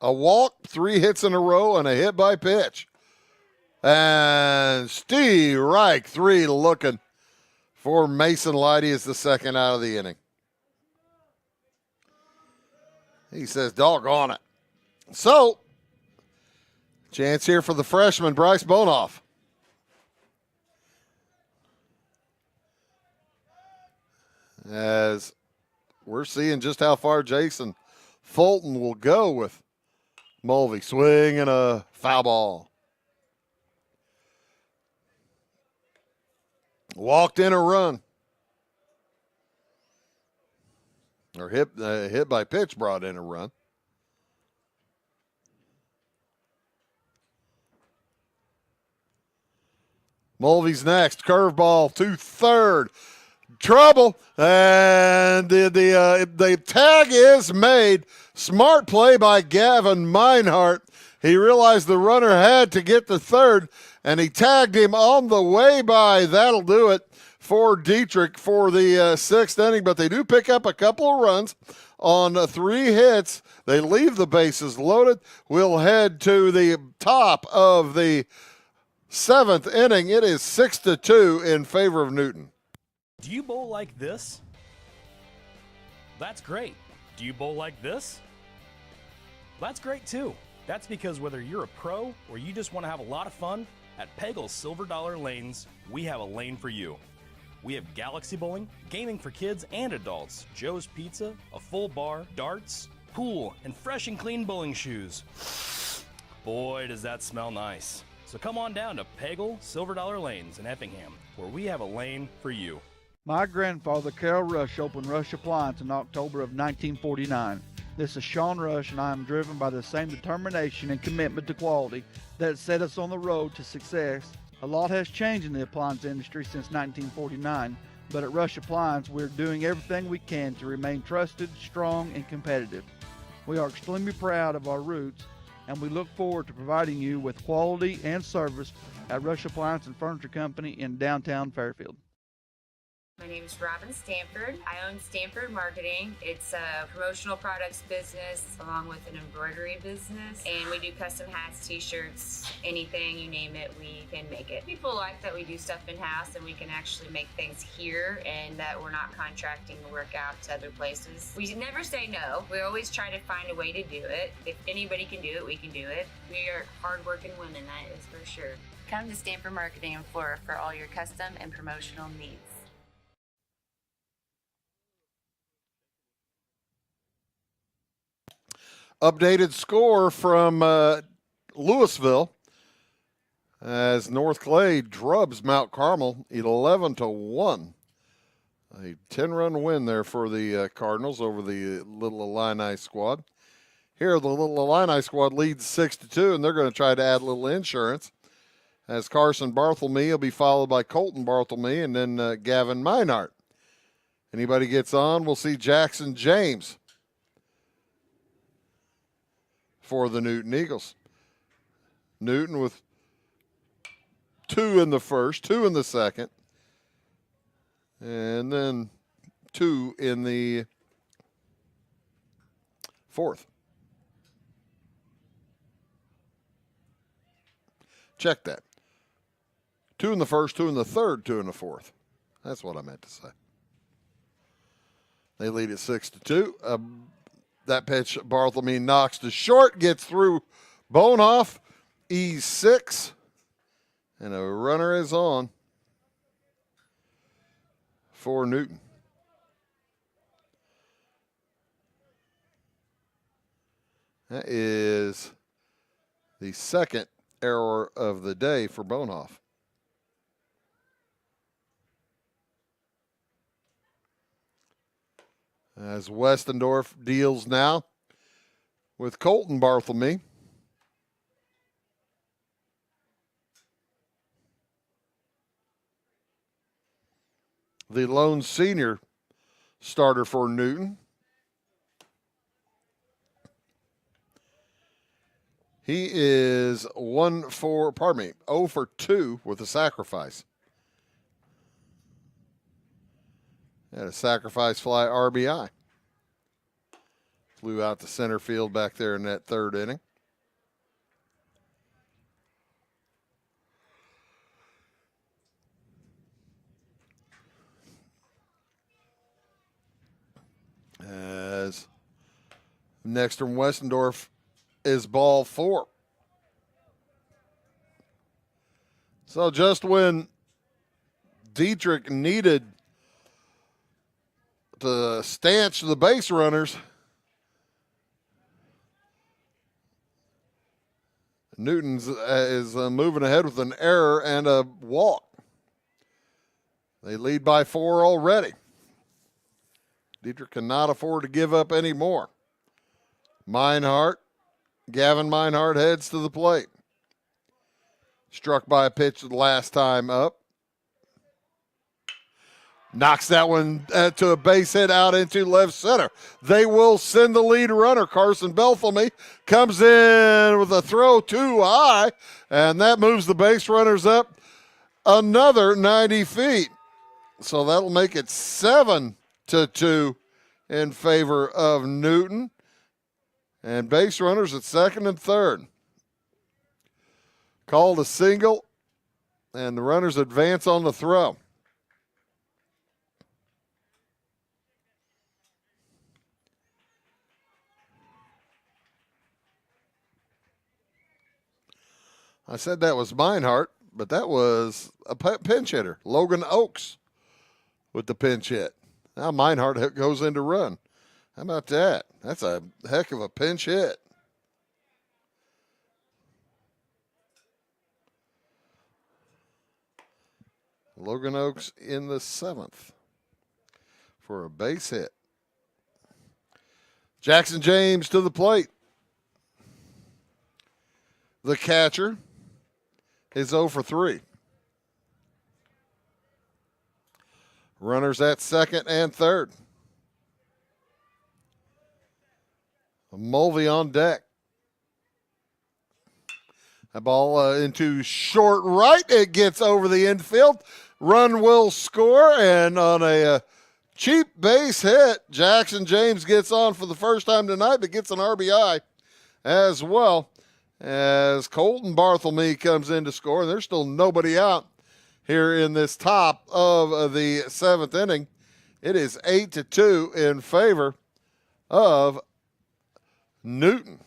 a walk, 3 hits in a row, and a hit by pitch. And Steve Reich, 3 looking for Mason Leidy as the second out of the inning. He says, doggone it. So, chance here for the freshman, Bryce Bonoff. As we're seeing just how far Jason Fulton will go with Mulvey. Swing and a foul ball. Walked in a run. Or hit by pitch brought in a run. Mulvey's next. Curveball to third. Trouble, and the tag is made. Smart play by Gavin Meinhardt. He realized the runner had to get to third, and he tagged him on the way by. That'll do it for Dieterich for the 6th inning, but they do pick up a couple of runs on 3 hits. They leave the bases loaded. We'll head to the top of the 7th inning. It is 6-2 in favor of Newton. Do you bowl like this? That's great. Do you bowl like this? That's great too. That's because whether you're a pro or you just want to have a lot of fun, at Pegel's Silver Dollar Lanes, we have a lane for you. We have galaxy bowling, gaming for kids and adults, Joe's Pizza, a full bar, darts, pool, and fresh and clean bowling shoes. Boy, does that smell nice. So come on down to Pegel Silver Dollar Lanes in Effingham, where we have a lane for you. My grandfather, Carol Rush, opened Rush Appliance in October of 1949. This is Sean Rush, and I am driven by the same determination and commitment to quality that set us on the road to success. A lot has changed in the appliance industry since 1949, but at Rush Appliance, we're doing everything we can to remain trusted, strong, and competitive. We are extremely proud of our roots, and we look forward to providing you with quality and service at Rush Appliance and Furniture Company in downtown Fairfield. My name is Robin Stanford. I own Stanford Marketing. It's a promotional products business along with an embroidery business. And we do custom hats, t-shirts, anything, you name it, we can make it. People like that we do stuff in-house and we can actually make things here and that we're not contracting the work out to other places. We never say no. We always try to find a way to do it. If anybody can do it, we can do it. We are hardworking women, that is for sure. Come to Stanford Marketing in Flora for all your custom and promotional needs. Updated score from Louisville as North Clay drubs Mount Carmel 11-1. A 10-run win there for the Cardinals over the Little Illini squad. Here, the Little Illini squad leads 6-2, and they're going to try to add a little insurance as Carson Barthelme will be followed by Colton Barthelme and then Gavin Meinhardt. Anybody gets on, we'll see Jackson James for the Newton Eagles. Newton with 2 in the first, 2 in the second, and then 2 in the fourth. Check that. 2 in the first, 2 in the third, 2 in the fourth. That's what I meant to say. They lead at 6-2. That pitch, Bartholomew knocks to short, gets through Bonehoff, E6, and a runner is on for Newton. That is the second error of the day for Bonehoff. As Westendorf deals now with Colton Bartholomew. The lone senior starter for Newton. He is 0 for 2 with a sacrifice. And a sacrifice fly RBI. Flew out to center field back there in that third inning. As next from Westendorf is ball 4. So just when Dieterich needed to stanch the base runners, Newton's is moving ahead with an error and a walk. They lead by 4 already. Dieterich cannot afford to give up any more. Gavin Meinhardt heads to the plate. Struck by a pitch the last time up. Knocks that one to a base hit out into left center. They will send the lead runner. Carson Bartholomew comes in with a throw too high, and that moves the base runners up another 90 feet. So that'll make it 7-2 in favor of Newton. And base runners at second and third. Called a single, and the runners advance on the throw. I said that was Meinhardt, but that was a pinch hitter, Logan Oakes, with the pinch hit. Now Meinhardt goes in to run. How about that? That's a heck of a pinch hit. Logan Oakes in the 7th for a base hit. Jackson James to the plate. The catcher is 0 for 3. Runners at second and third. Mulvey on deck. A ball into short right. It gets over the infield. Run will score, and on a cheap base hit, Jackson James gets on for the first time tonight, but gets an RBI as well. As Colton Bartholomew comes in to score, and there's still nobody out here in this top of the 7th inning. It is 8-2 in favor of Newton.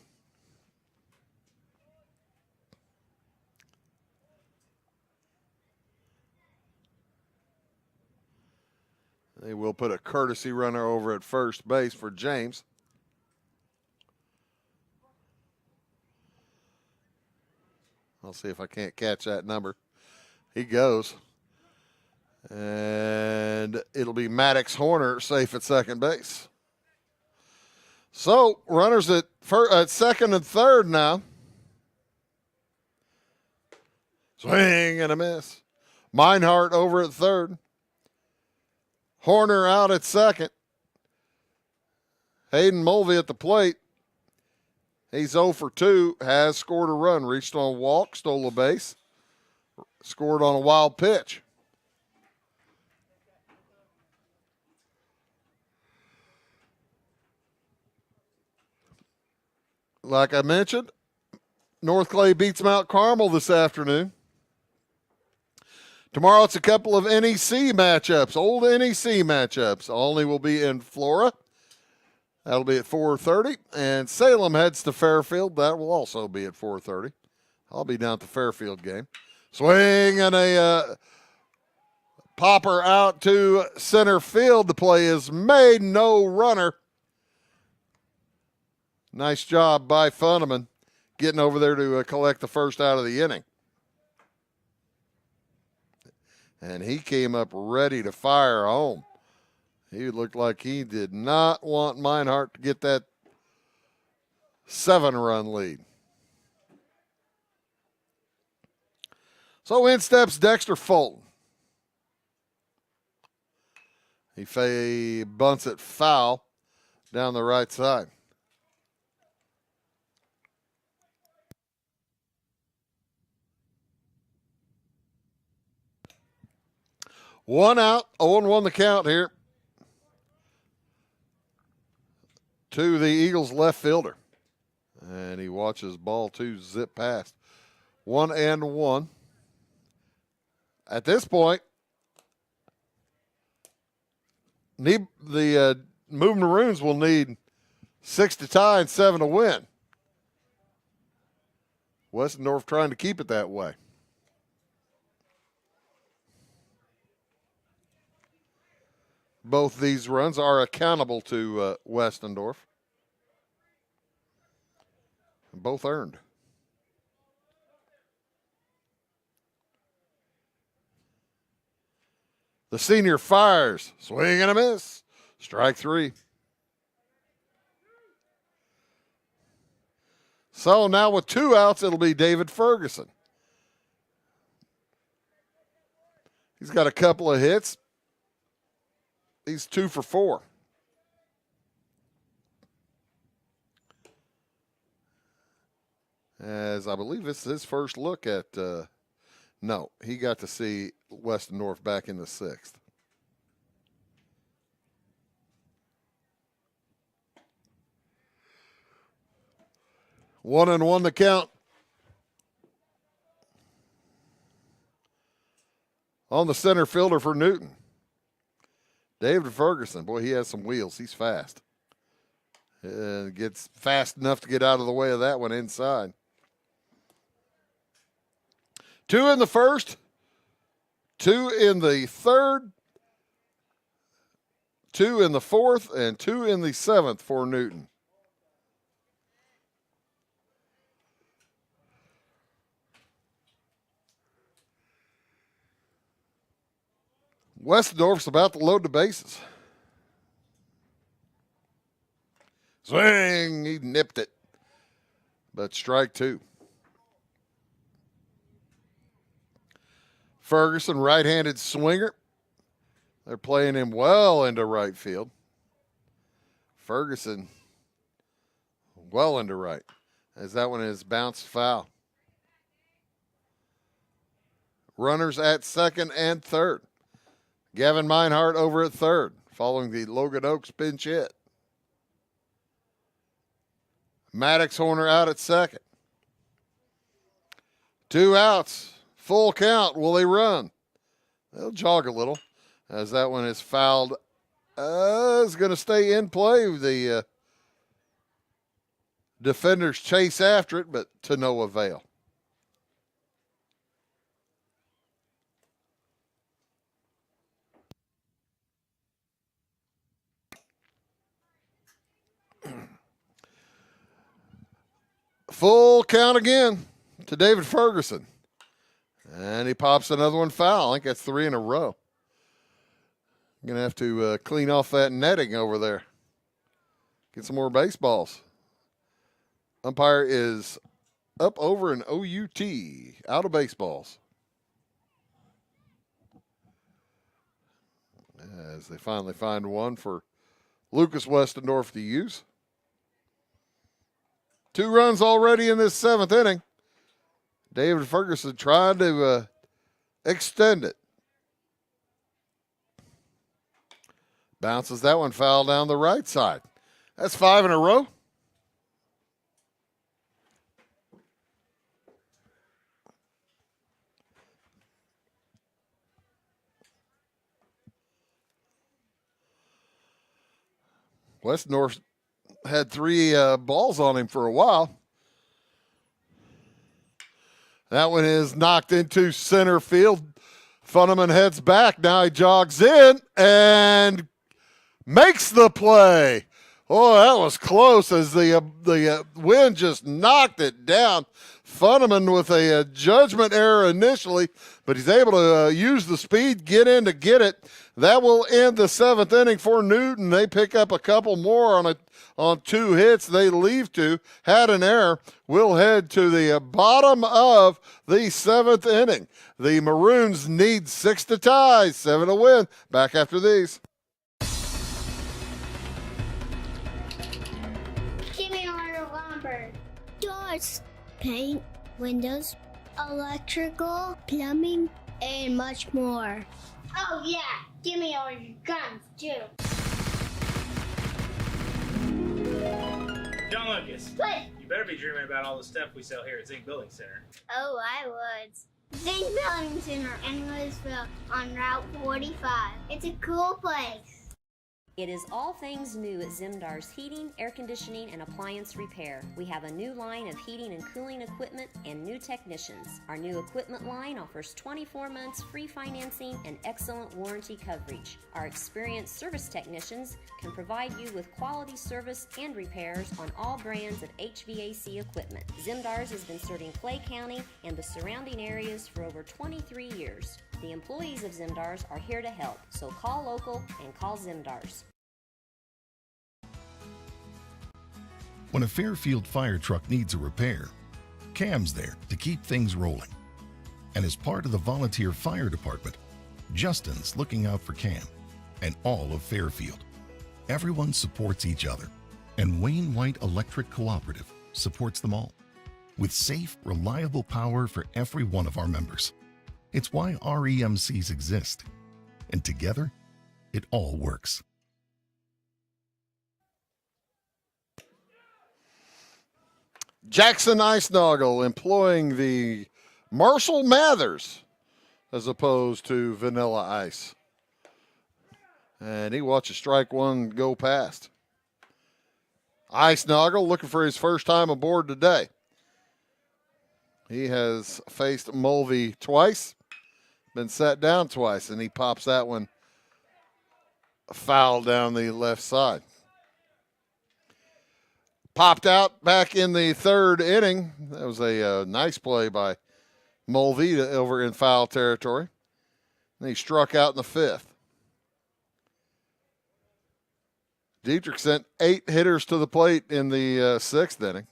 They will put a courtesy runner over at first base for James. I'll see if I can't catch that number. He goes. And it'll be Maddox Horner safe at second base. So, runners at second and third now. Swing and a miss. Meinhardt over at third. Horner out at second. Hayden Mulvey at the plate. He's 0 for 2, has scored a run, reached on a walk, stole a base, scored on a wild pitch. Like I mentioned, North Clay beats Mount Carmel this afternoon. Tomorrow it's a couple of NEC matchups, old NEC matchups. Olney will be in Flora. That'll be at 4:30. And Salem heads to Fairfield. That will also be at 4:30. I'll be down at the Fairfield game. Swing and a popper out to center field. The play is made. No runner. Nice job by Funneman getting over there to collect the first out of the inning. And he came up ready to fire home. He looked like he did not want Meinhardt to get that 7-run lead. So in steps Dexter Fulton. He bunts it foul down the right side. One out, 0-1 the count here to the Eagles left fielder. And he watches ball 2 zip past. 1-1. At this point, the Moving Maroons will need 6 to tie and 7 to win. Westendorf trying to keep it that way. Both these runs are accountable to Westendorf. Both earned. The senior fires. Swing and a miss. Strike 3. So now with 2 outs, it'll be David Ferguson. He's got a couple of hits. He's 2 for 4. As I believe it's his first look at, no, he got to see Westendorf back in the 6th. One and one to count. On the center fielder for Newton. David Ferguson, boy, he has some wheels. He's fast. Gets fast enough to get out of the way of that one inside. 2 in the first, 2 in the third, 2 in the fourth, and 2 in the 7th for Newton. Westendorf's about to load the bases. Swing, he nipped it. But strike 2. Ferguson, right-handed swinger. They're playing him well into right field. Ferguson, well into right. As that one is bounced foul. Runners at second and third. Gavin Meinhardt over at third, following the Logan Oaks pinch hit. Maddox Horner out at second. 2 outs, full count. Will they run? They'll jog a little, as that one is fouled. Is going to stay in play. The defenders chase after it, but to no avail. Full count again to David Ferguson. And he pops another one foul. I think that's 3 in a row. Going to have to clean off that netting over there. Get some more baseballs. Umpire is up over an OUT. Out of baseballs. As they finally find one for Lucas Westendorf to use. 2 runs already in this 7th inning. David Ferguson trying to extend it. Bounces that one foul down the right side. That's 5 in a row. Westnorth had 3 balls on him for a while. That one is knocked into center field. Funneman heads back. Now he jogs in and makes the play. Oh, that was close as the wind just knocked it down. Funneman with a judgment error initially, but he's able to use the speed, get in to get it. That will end the 7th inning for Newton. They pick up a couple more on 2 hits. They leave 2. Had an error. We'll head to the bottom of the 7th inning. The Maroons need 6 to tie, 7 to win. Back after these. Jimmy Order Lumber. Doors, paint, windows, electrical, plumbing, and much more. Oh yeah, give me all your guns too. John Lucas. What? You better be dreaming about all the stuff we sell here at Zink Building Center. Oh, I would. Zink Building Center in Louisville on Route 45. It's a cool place. It is all things new at Zimdar's Heating, Air Conditioning, and Appliance Repair. We have a new line of heating and cooling equipment and new technicians. Our new equipment line offers 24 months free financing and excellent warranty coverage. Our experienced service technicians can provide you with quality service and repairs on all brands of HVAC equipment. Zimdar's has been serving Clay County and the surrounding areas for over 23 years. The employees of Zimdar's are here to help, so call local and call Zimdar's. When a Fairfield fire truck needs a repair, Cam's there to keep things rolling. And as part of the volunteer fire department, Justin's looking out for Cam and all of Fairfield. Everyone supports each other, and Wayne White Electric Cooperative supports them all with safe, reliable power for every one of our members. It's why REMCs exist, and together, it all works. Jackson Icenoggle employing the Marshall Mathers as opposed to Vanilla Ice. And he watches strike one go past. Icenoggle looking for his first time aboard today. He has faced Mulvey twice, been sat down twice, and he pops that one foul down the left side. Popped out back in the 3rd inning. That was a nice play by Mulvey over in foul territory. And he struck out in the 5th. Dieterich sent 8 hitters to the plate in the 6th inning.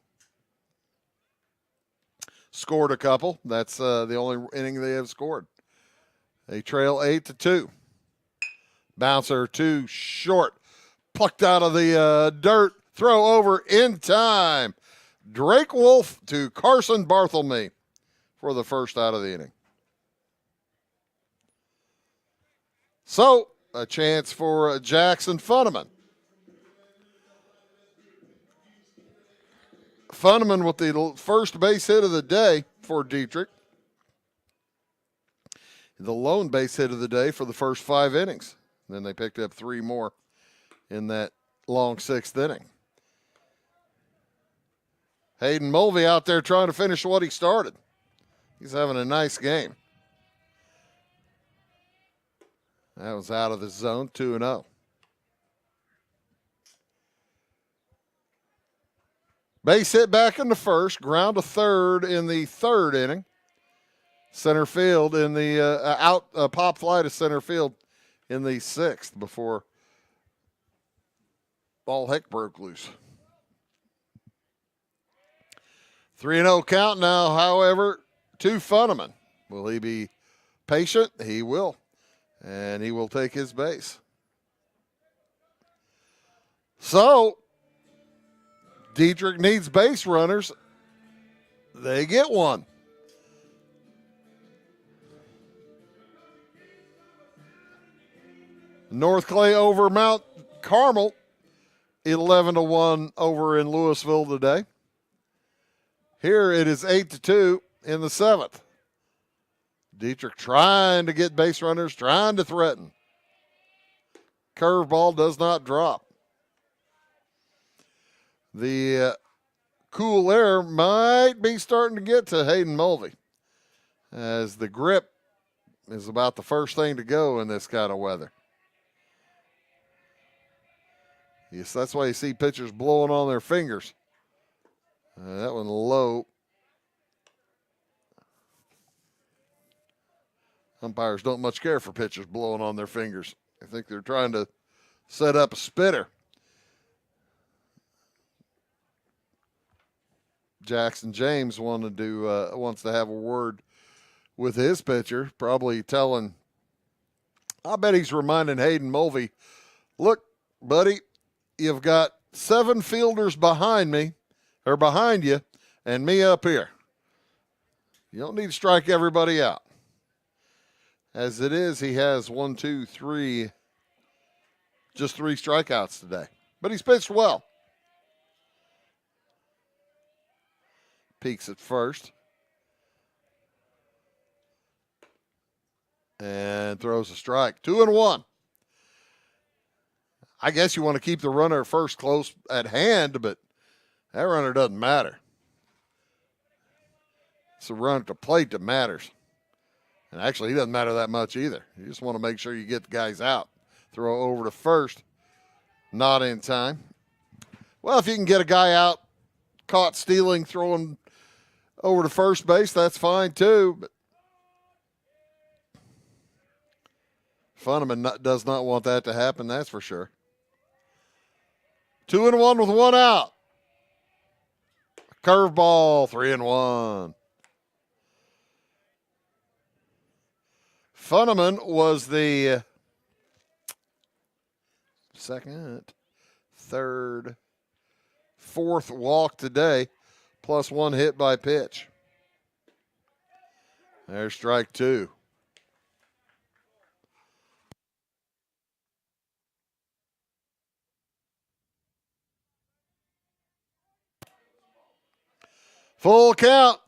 Scored a couple. That's the only inning they have scored. They trail 8-2. Bouncer too short. Plucked out of the dirt. Throw over in time. Drake Wolf to Carson Barthelme for the first out of the inning. So, a chance for Jackson Funneman. Funneman with the first base hit of the day for Dieterich. The lone base hit of the day for the first 5 innings. Then they picked up 3 more in that long 6th inning. Hayden Mulvey out there trying to finish what he started. He's having a nice game. That was out of the zone, 2-0. Base hit back in the 1st, ground to 3rd in the 3rd inning. Center field in the pop fly to center field in the 6th before all heck broke loose. 3-0 count now, however, to Funneman. Will he be patient? He will. And he will take his base. So, Dieterich needs base runners. They get one. North Clay over Mount Carmel, 11-1 over in Louisville today. Here it is 8-2 in the 7th. Dieterich trying to get base runners, trying to threaten. Curveball does not drop. The cool air might be starting to get to Hayden Mulvey, as the grip is about the first thing to go in this kind of weather. Yes, that's why you see pitchers blowing on their fingers. That one low. Umpires don't much care for pitchers blowing on their fingers. I think they're trying to set up a spitter. Jackson James wants to have a word with his pitcher, probably telling, I bet he's reminding Hayden Mulvey, look, buddy, you've got 7 fielders behind you, and me up here. You don't need to strike everybody out. As it is, he has 1, 2, 3, just 3 strikeouts today. But he's pitched well. Peaks at first. And throws a strike. 2-1. I guess you want to keep the runner first close at hand, but that runner doesn't matter. It's the run at the plate that matters. And actually, he doesn't matter that much either. You just want to make sure you get the guys out. Throw over to first. Not in time. Well, if you can get a guy out caught stealing, throwing over to first base, that's fine too. But Funneman does not want that to happen, that's for sure. 2-1 with 1 out. Curveball, 3-1. Funneman was the second, third, fourth walk today, plus 1 hit by pitch. There's strike 2. Full count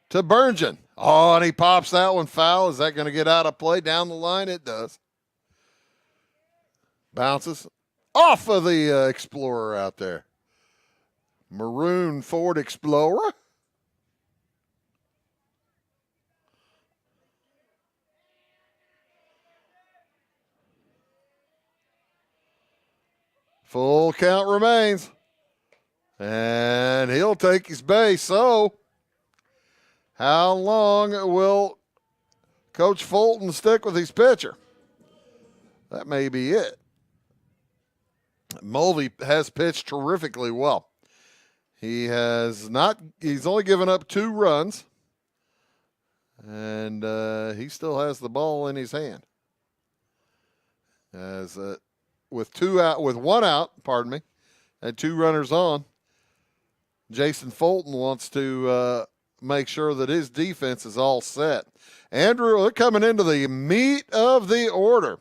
to Burngeon. Oh, and he pops that one foul. Is that going to get out of play down the line? It does. Bounces off of the Explorer out there. Maroon Ford Explorer. Full count remains. And he'll take his base. So, how long will Coach Fulton stick with his pitcher? That may be it. Mulvey has pitched terrifically well. He's only given up 2 runs. And he still has the ball in his hand. As with 1 out, and 2 runners on, Jason Fulton wants to make sure that his defense is all set. Andrew, they're coming into the meat of the order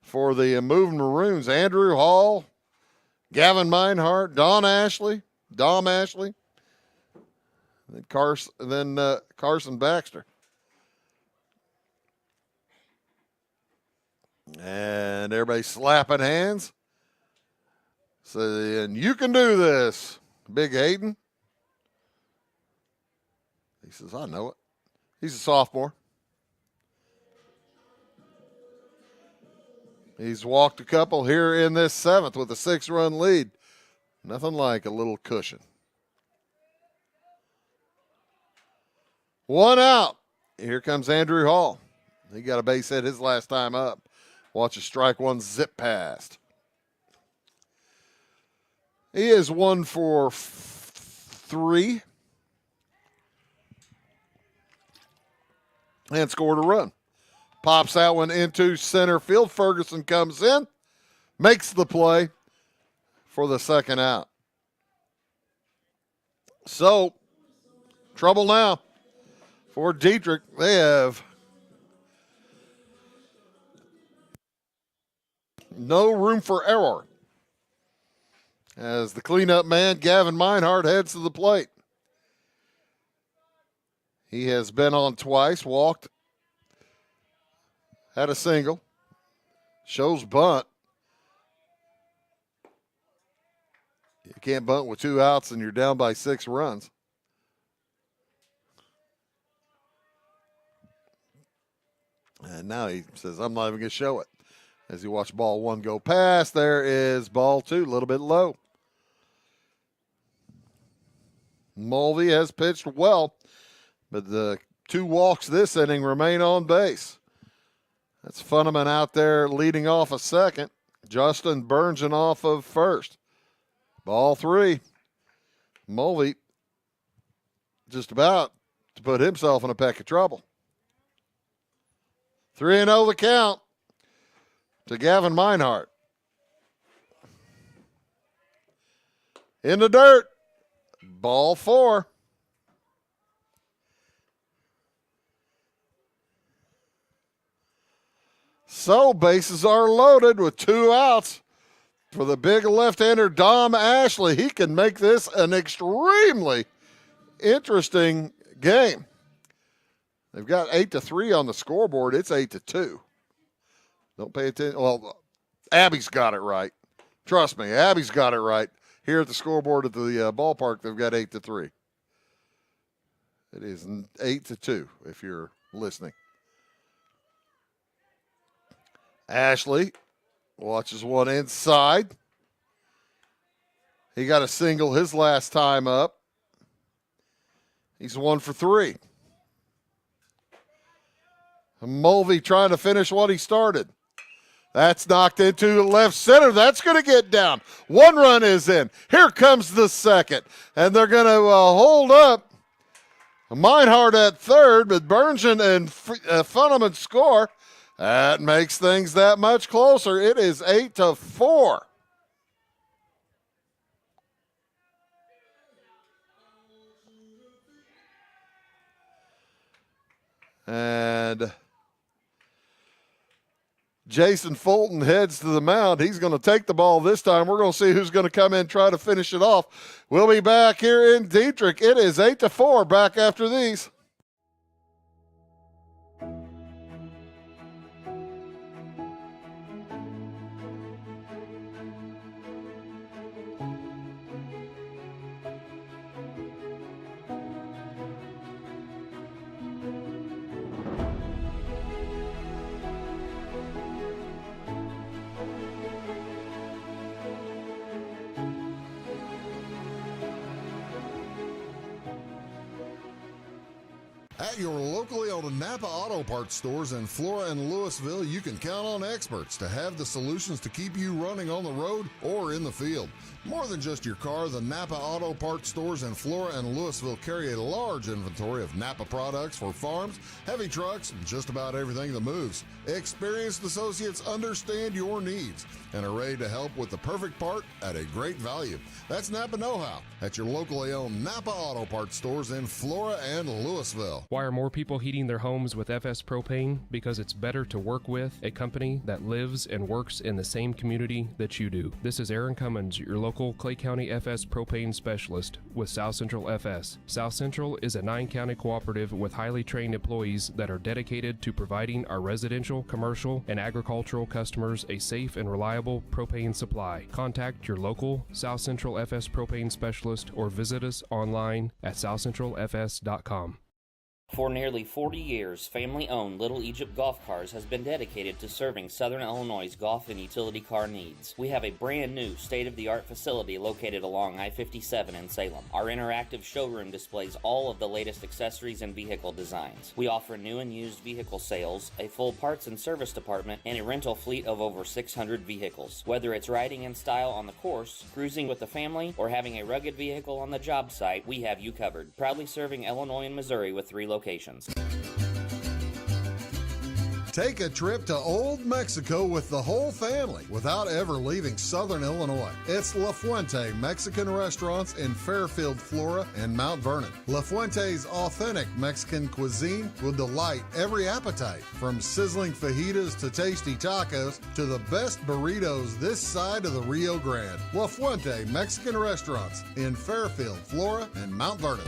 for the moving Maroons. Andrew Hall, Gavin Meinhardt, Dom Ashley, then Carson Baxter. And everybody slapping hands. Saying, you can do this, Big Hayden. He says, I know it. He's a sophomore. He's walked a couple here in this 7th with a 6-run lead. Nothing like a little cushion. 1 out. Here comes Andrew Hall. He got a base hit his last time up. Watch a strike 1 zip past. He is 1 for 3. And scored a run. Pops that one into center field. Ferguson comes in, makes the play for the 2nd out. So, trouble now for Dieterich. They have no room for error as the cleanup man, Gavin Meinhardt, heads to the plate. He has been on twice, walked, had a single, shows bunt. You can't bunt with 2 outs and you're down by 6 runs. And now he says, I'm not even going to show it. As you watch ball 1 go past, there is ball 2, a little bit low. Mulvey has pitched well, but the 2 walks this inning remain on base. That's Funneman out there leading off a second. Justin Burnson off of first. Ball 3. Mulvey just about to put himself in a peck of trouble. 3-0 the count to Gavin Meinhardt. In the dirt. Ball 4. So bases are loaded with 2 outs for the big left-hander Dom Ashley. He can make this an extremely interesting game. They've got 8-3 on the scoreboard. It's 8-2. Don't pay attention. Well, Abby's got it right. Trust me, Abby's got it right. Here at the scoreboard at the ballpark, they've got 8-3. It is 8-2 if you're listening. Ashley watches one inside. He got a single his last time up. He's 1 for 3. Mulvey trying to finish what he started. That's knocked into left center. That's going to get down. 1 run is in. Here comes the second. And they're going to hold up. Meinhardt at third, but Burnson and Funneman score. That makes things that much closer. It is 8-4. And Jason Fulton heads to the mound. He's going to take the ball this time. We're going to see who's going to come in and try to finish it off. We'll be back here in Dieterich. It is 8-4 back after these. At your locally owned Napa Auto Parts stores in Flora and Louisville, you can count on experts to have the solutions to keep you running on the road or in the field. More than just your car, the Napa Auto Parts stores in Flora and Louisville carry a large inventory of Napa products for farms, heavy trucks, and just about everything that moves. Experienced associates understand your needs and are ready to help with the perfect part at a great value. That's Napa Know-How at your locally owned Napa Auto Parts stores in Flora and Louisville. Why are more people heating their homes with FS Propane? Because it's better to work with a company that lives and works in the same community that you do. This is Aaron Cummins, your local Clay County FS Propane specialist with South Central FS. South Central is a 9-county cooperative with highly trained employees that are dedicated to providing our residential, commercial, and agricultural customers a safe and reliable propane supply. Contact your local South Central FS Propane specialist or visit us online at southcentralfs.com. For nearly 40 years, family-owned Little Egypt Golf Cars has been dedicated to serving Southern Illinois' golf and utility car needs. We have a brand new state-of-the-art facility located along I-57 in Salem. Our interactive showroom displays all of the latest accessories and vehicle designs. We offer new and used vehicle sales, a full parts and service department, and a rental fleet of over 600 vehicles. Whether it's riding in style on the course, cruising with the family, or having a rugged vehicle on the job site, we have you covered. Proudly serving Illinois and Missouri with 3 locations. Take a trip to Old Mexico with the whole family without ever leaving Southern Illinois. It's La Fuente Mexican Restaurants in Fairfield, Flora, and Mount Vernon. La Fuente's authentic Mexican cuisine will delight every appetite, from sizzling fajitas to tasty tacos to the best burritos this side of the Rio Grande. La Fuente Mexican Restaurants in Fairfield, Flora, and Mount Vernon.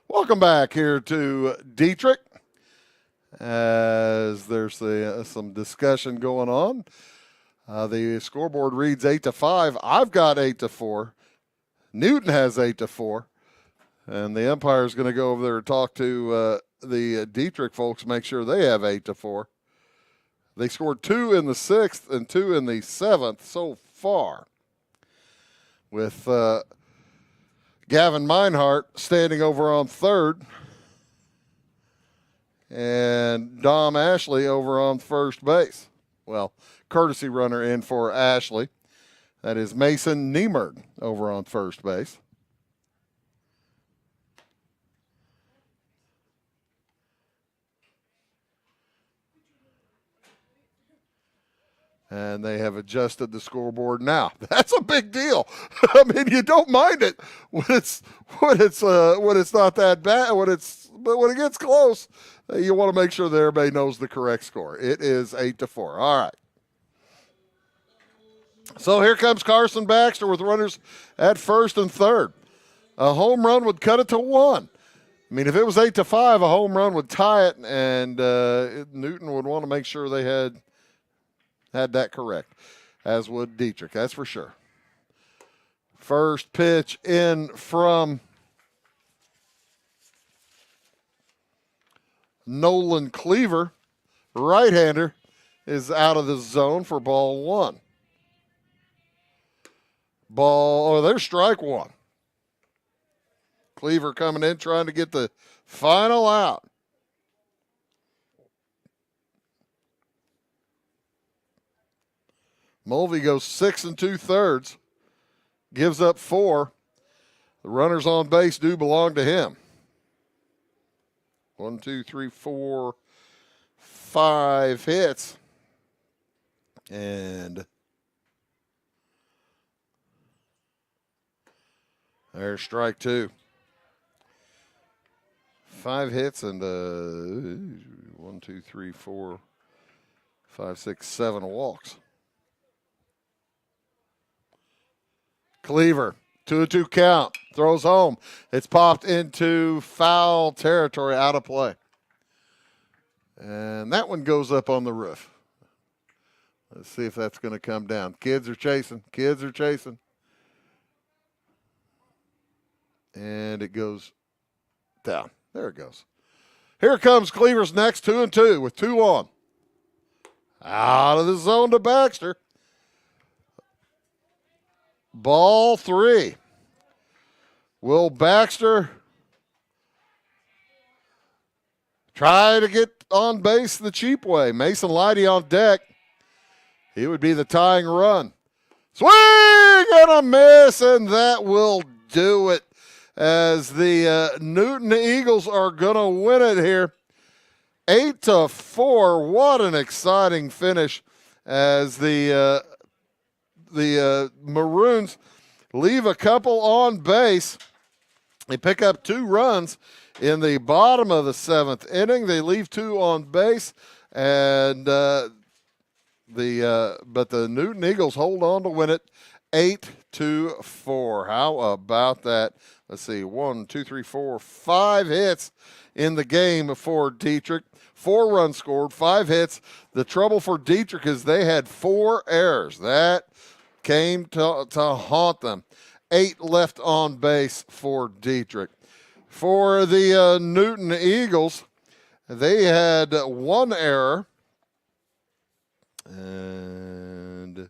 Welcome back here to Dieterich. as there's some discussion going on. The scoreboard reads 8-5. I've got 8-4. Newton has 8-4. And the umpire is going to go over there and talk to the Dieterich folks, make sure they have 8-4. They scored 2 in the 6th and 2 in the 7th so far, with Gavin Meinhardt standing over on 3rd and Dom Ashley over on first base. Well, courtesy runner in for Ashley. That is Mason Niemerd over on first base. And they have adjusted the scoreboard now. That's a big deal. I mean, you don't mind it when it's not that bad. But when it gets close, you want to make sure that everybody knows the correct score. It is 8-4. All right. So here comes Carson Baxter with runners at first and third. A home run would cut it to 1. I mean, if it was 8-5, a home run would tie it, and Newton would want to make sure they had that correct, as would Dieterich, that's for sure. First pitch in from Nolan Cleaver, right-hander, is out of the zone for ball 1. There's strike 1. Cleaver coming in, trying to get the final out. Mulvey goes 6 2/3, gives up 4. The runners on base do belong to him. 1, 2, 3, 4, 5 hits. And there's strike 2. 5 hits and 1, 2, 3, 4, 5, 6, 7 walks. Cleaver, 2-2 count, throws home. It's popped into foul territory, out of play. And that one goes up on the roof. Let's see if that's going to come down. Kids are chasing. And it goes down. There it goes. Here comes Cleaver's next 2-2 with 2 on. Out of the zone to Baxter. Ball 3. Will Baxter try to get on base the cheap way? Mason Leidy on deck. He would be the tying run. Swing and a miss, and that will do it, as the Newton Eagles are going to win it here. 8-4. What an exciting finish, as the Maroons leave a couple on base. They pick up 2 runs in the bottom of the 7th inning. They leave 2 on base, and but the Newton Eagles hold on to win it 8-4. How about that? Let's see, 1, 2, 3, 4, 5 hits in the game for Dieterich. 4 runs scored, 5 hits. The trouble for Dieterich is they had 4 errors. That came to haunt them. 8 left on base for Dieterich. For the Newton Eagles, they had 1 error. And,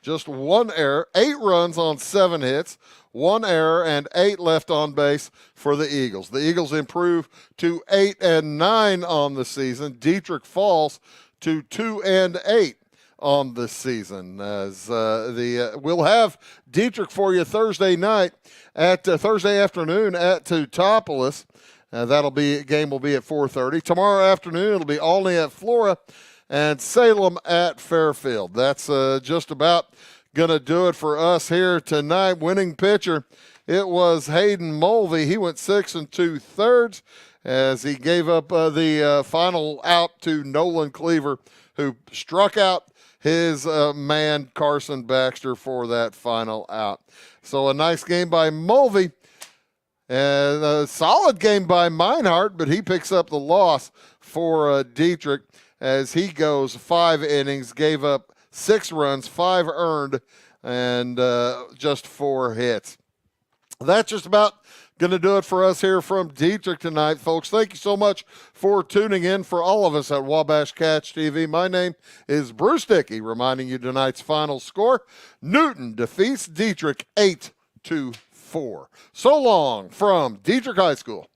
just 1 error. 8 runs on 7 hits. 1 error and 8 left on base for the Eagles. The Eagles improve to 8-9 on the season. Dieterich falls to 2-8 on the season. As we'll have Dieterich for you Thursday afternoon at Teutopolis. Game will be at 4:30. Tomorrow afternoon it'll be Olney at Flora and Salem at Fairfield. That's just about going to do it for us here tonight. Winning pitcher, it was Hayden Mulvey. He went 6 2/3 as he gave up the final out to Nolan Cleaver, who struck out his man Carson Baxter for that final out. So a nice game by Mulvey. And a solid game by Meinhardt, but he picks up the loss for Dieterich as he goes 5 innings, gave up 6 runs, 5 earned, and just 4 hits. That's just about going to do it for us here from Dieterich tonight, folks. Thank you so much for tuning in for all of us at Wabash Catch TV. My name is Bruce Dickey, reminding you tonight's final score. Newton defeats Dieterich 8-4. So long from Dieterich High School.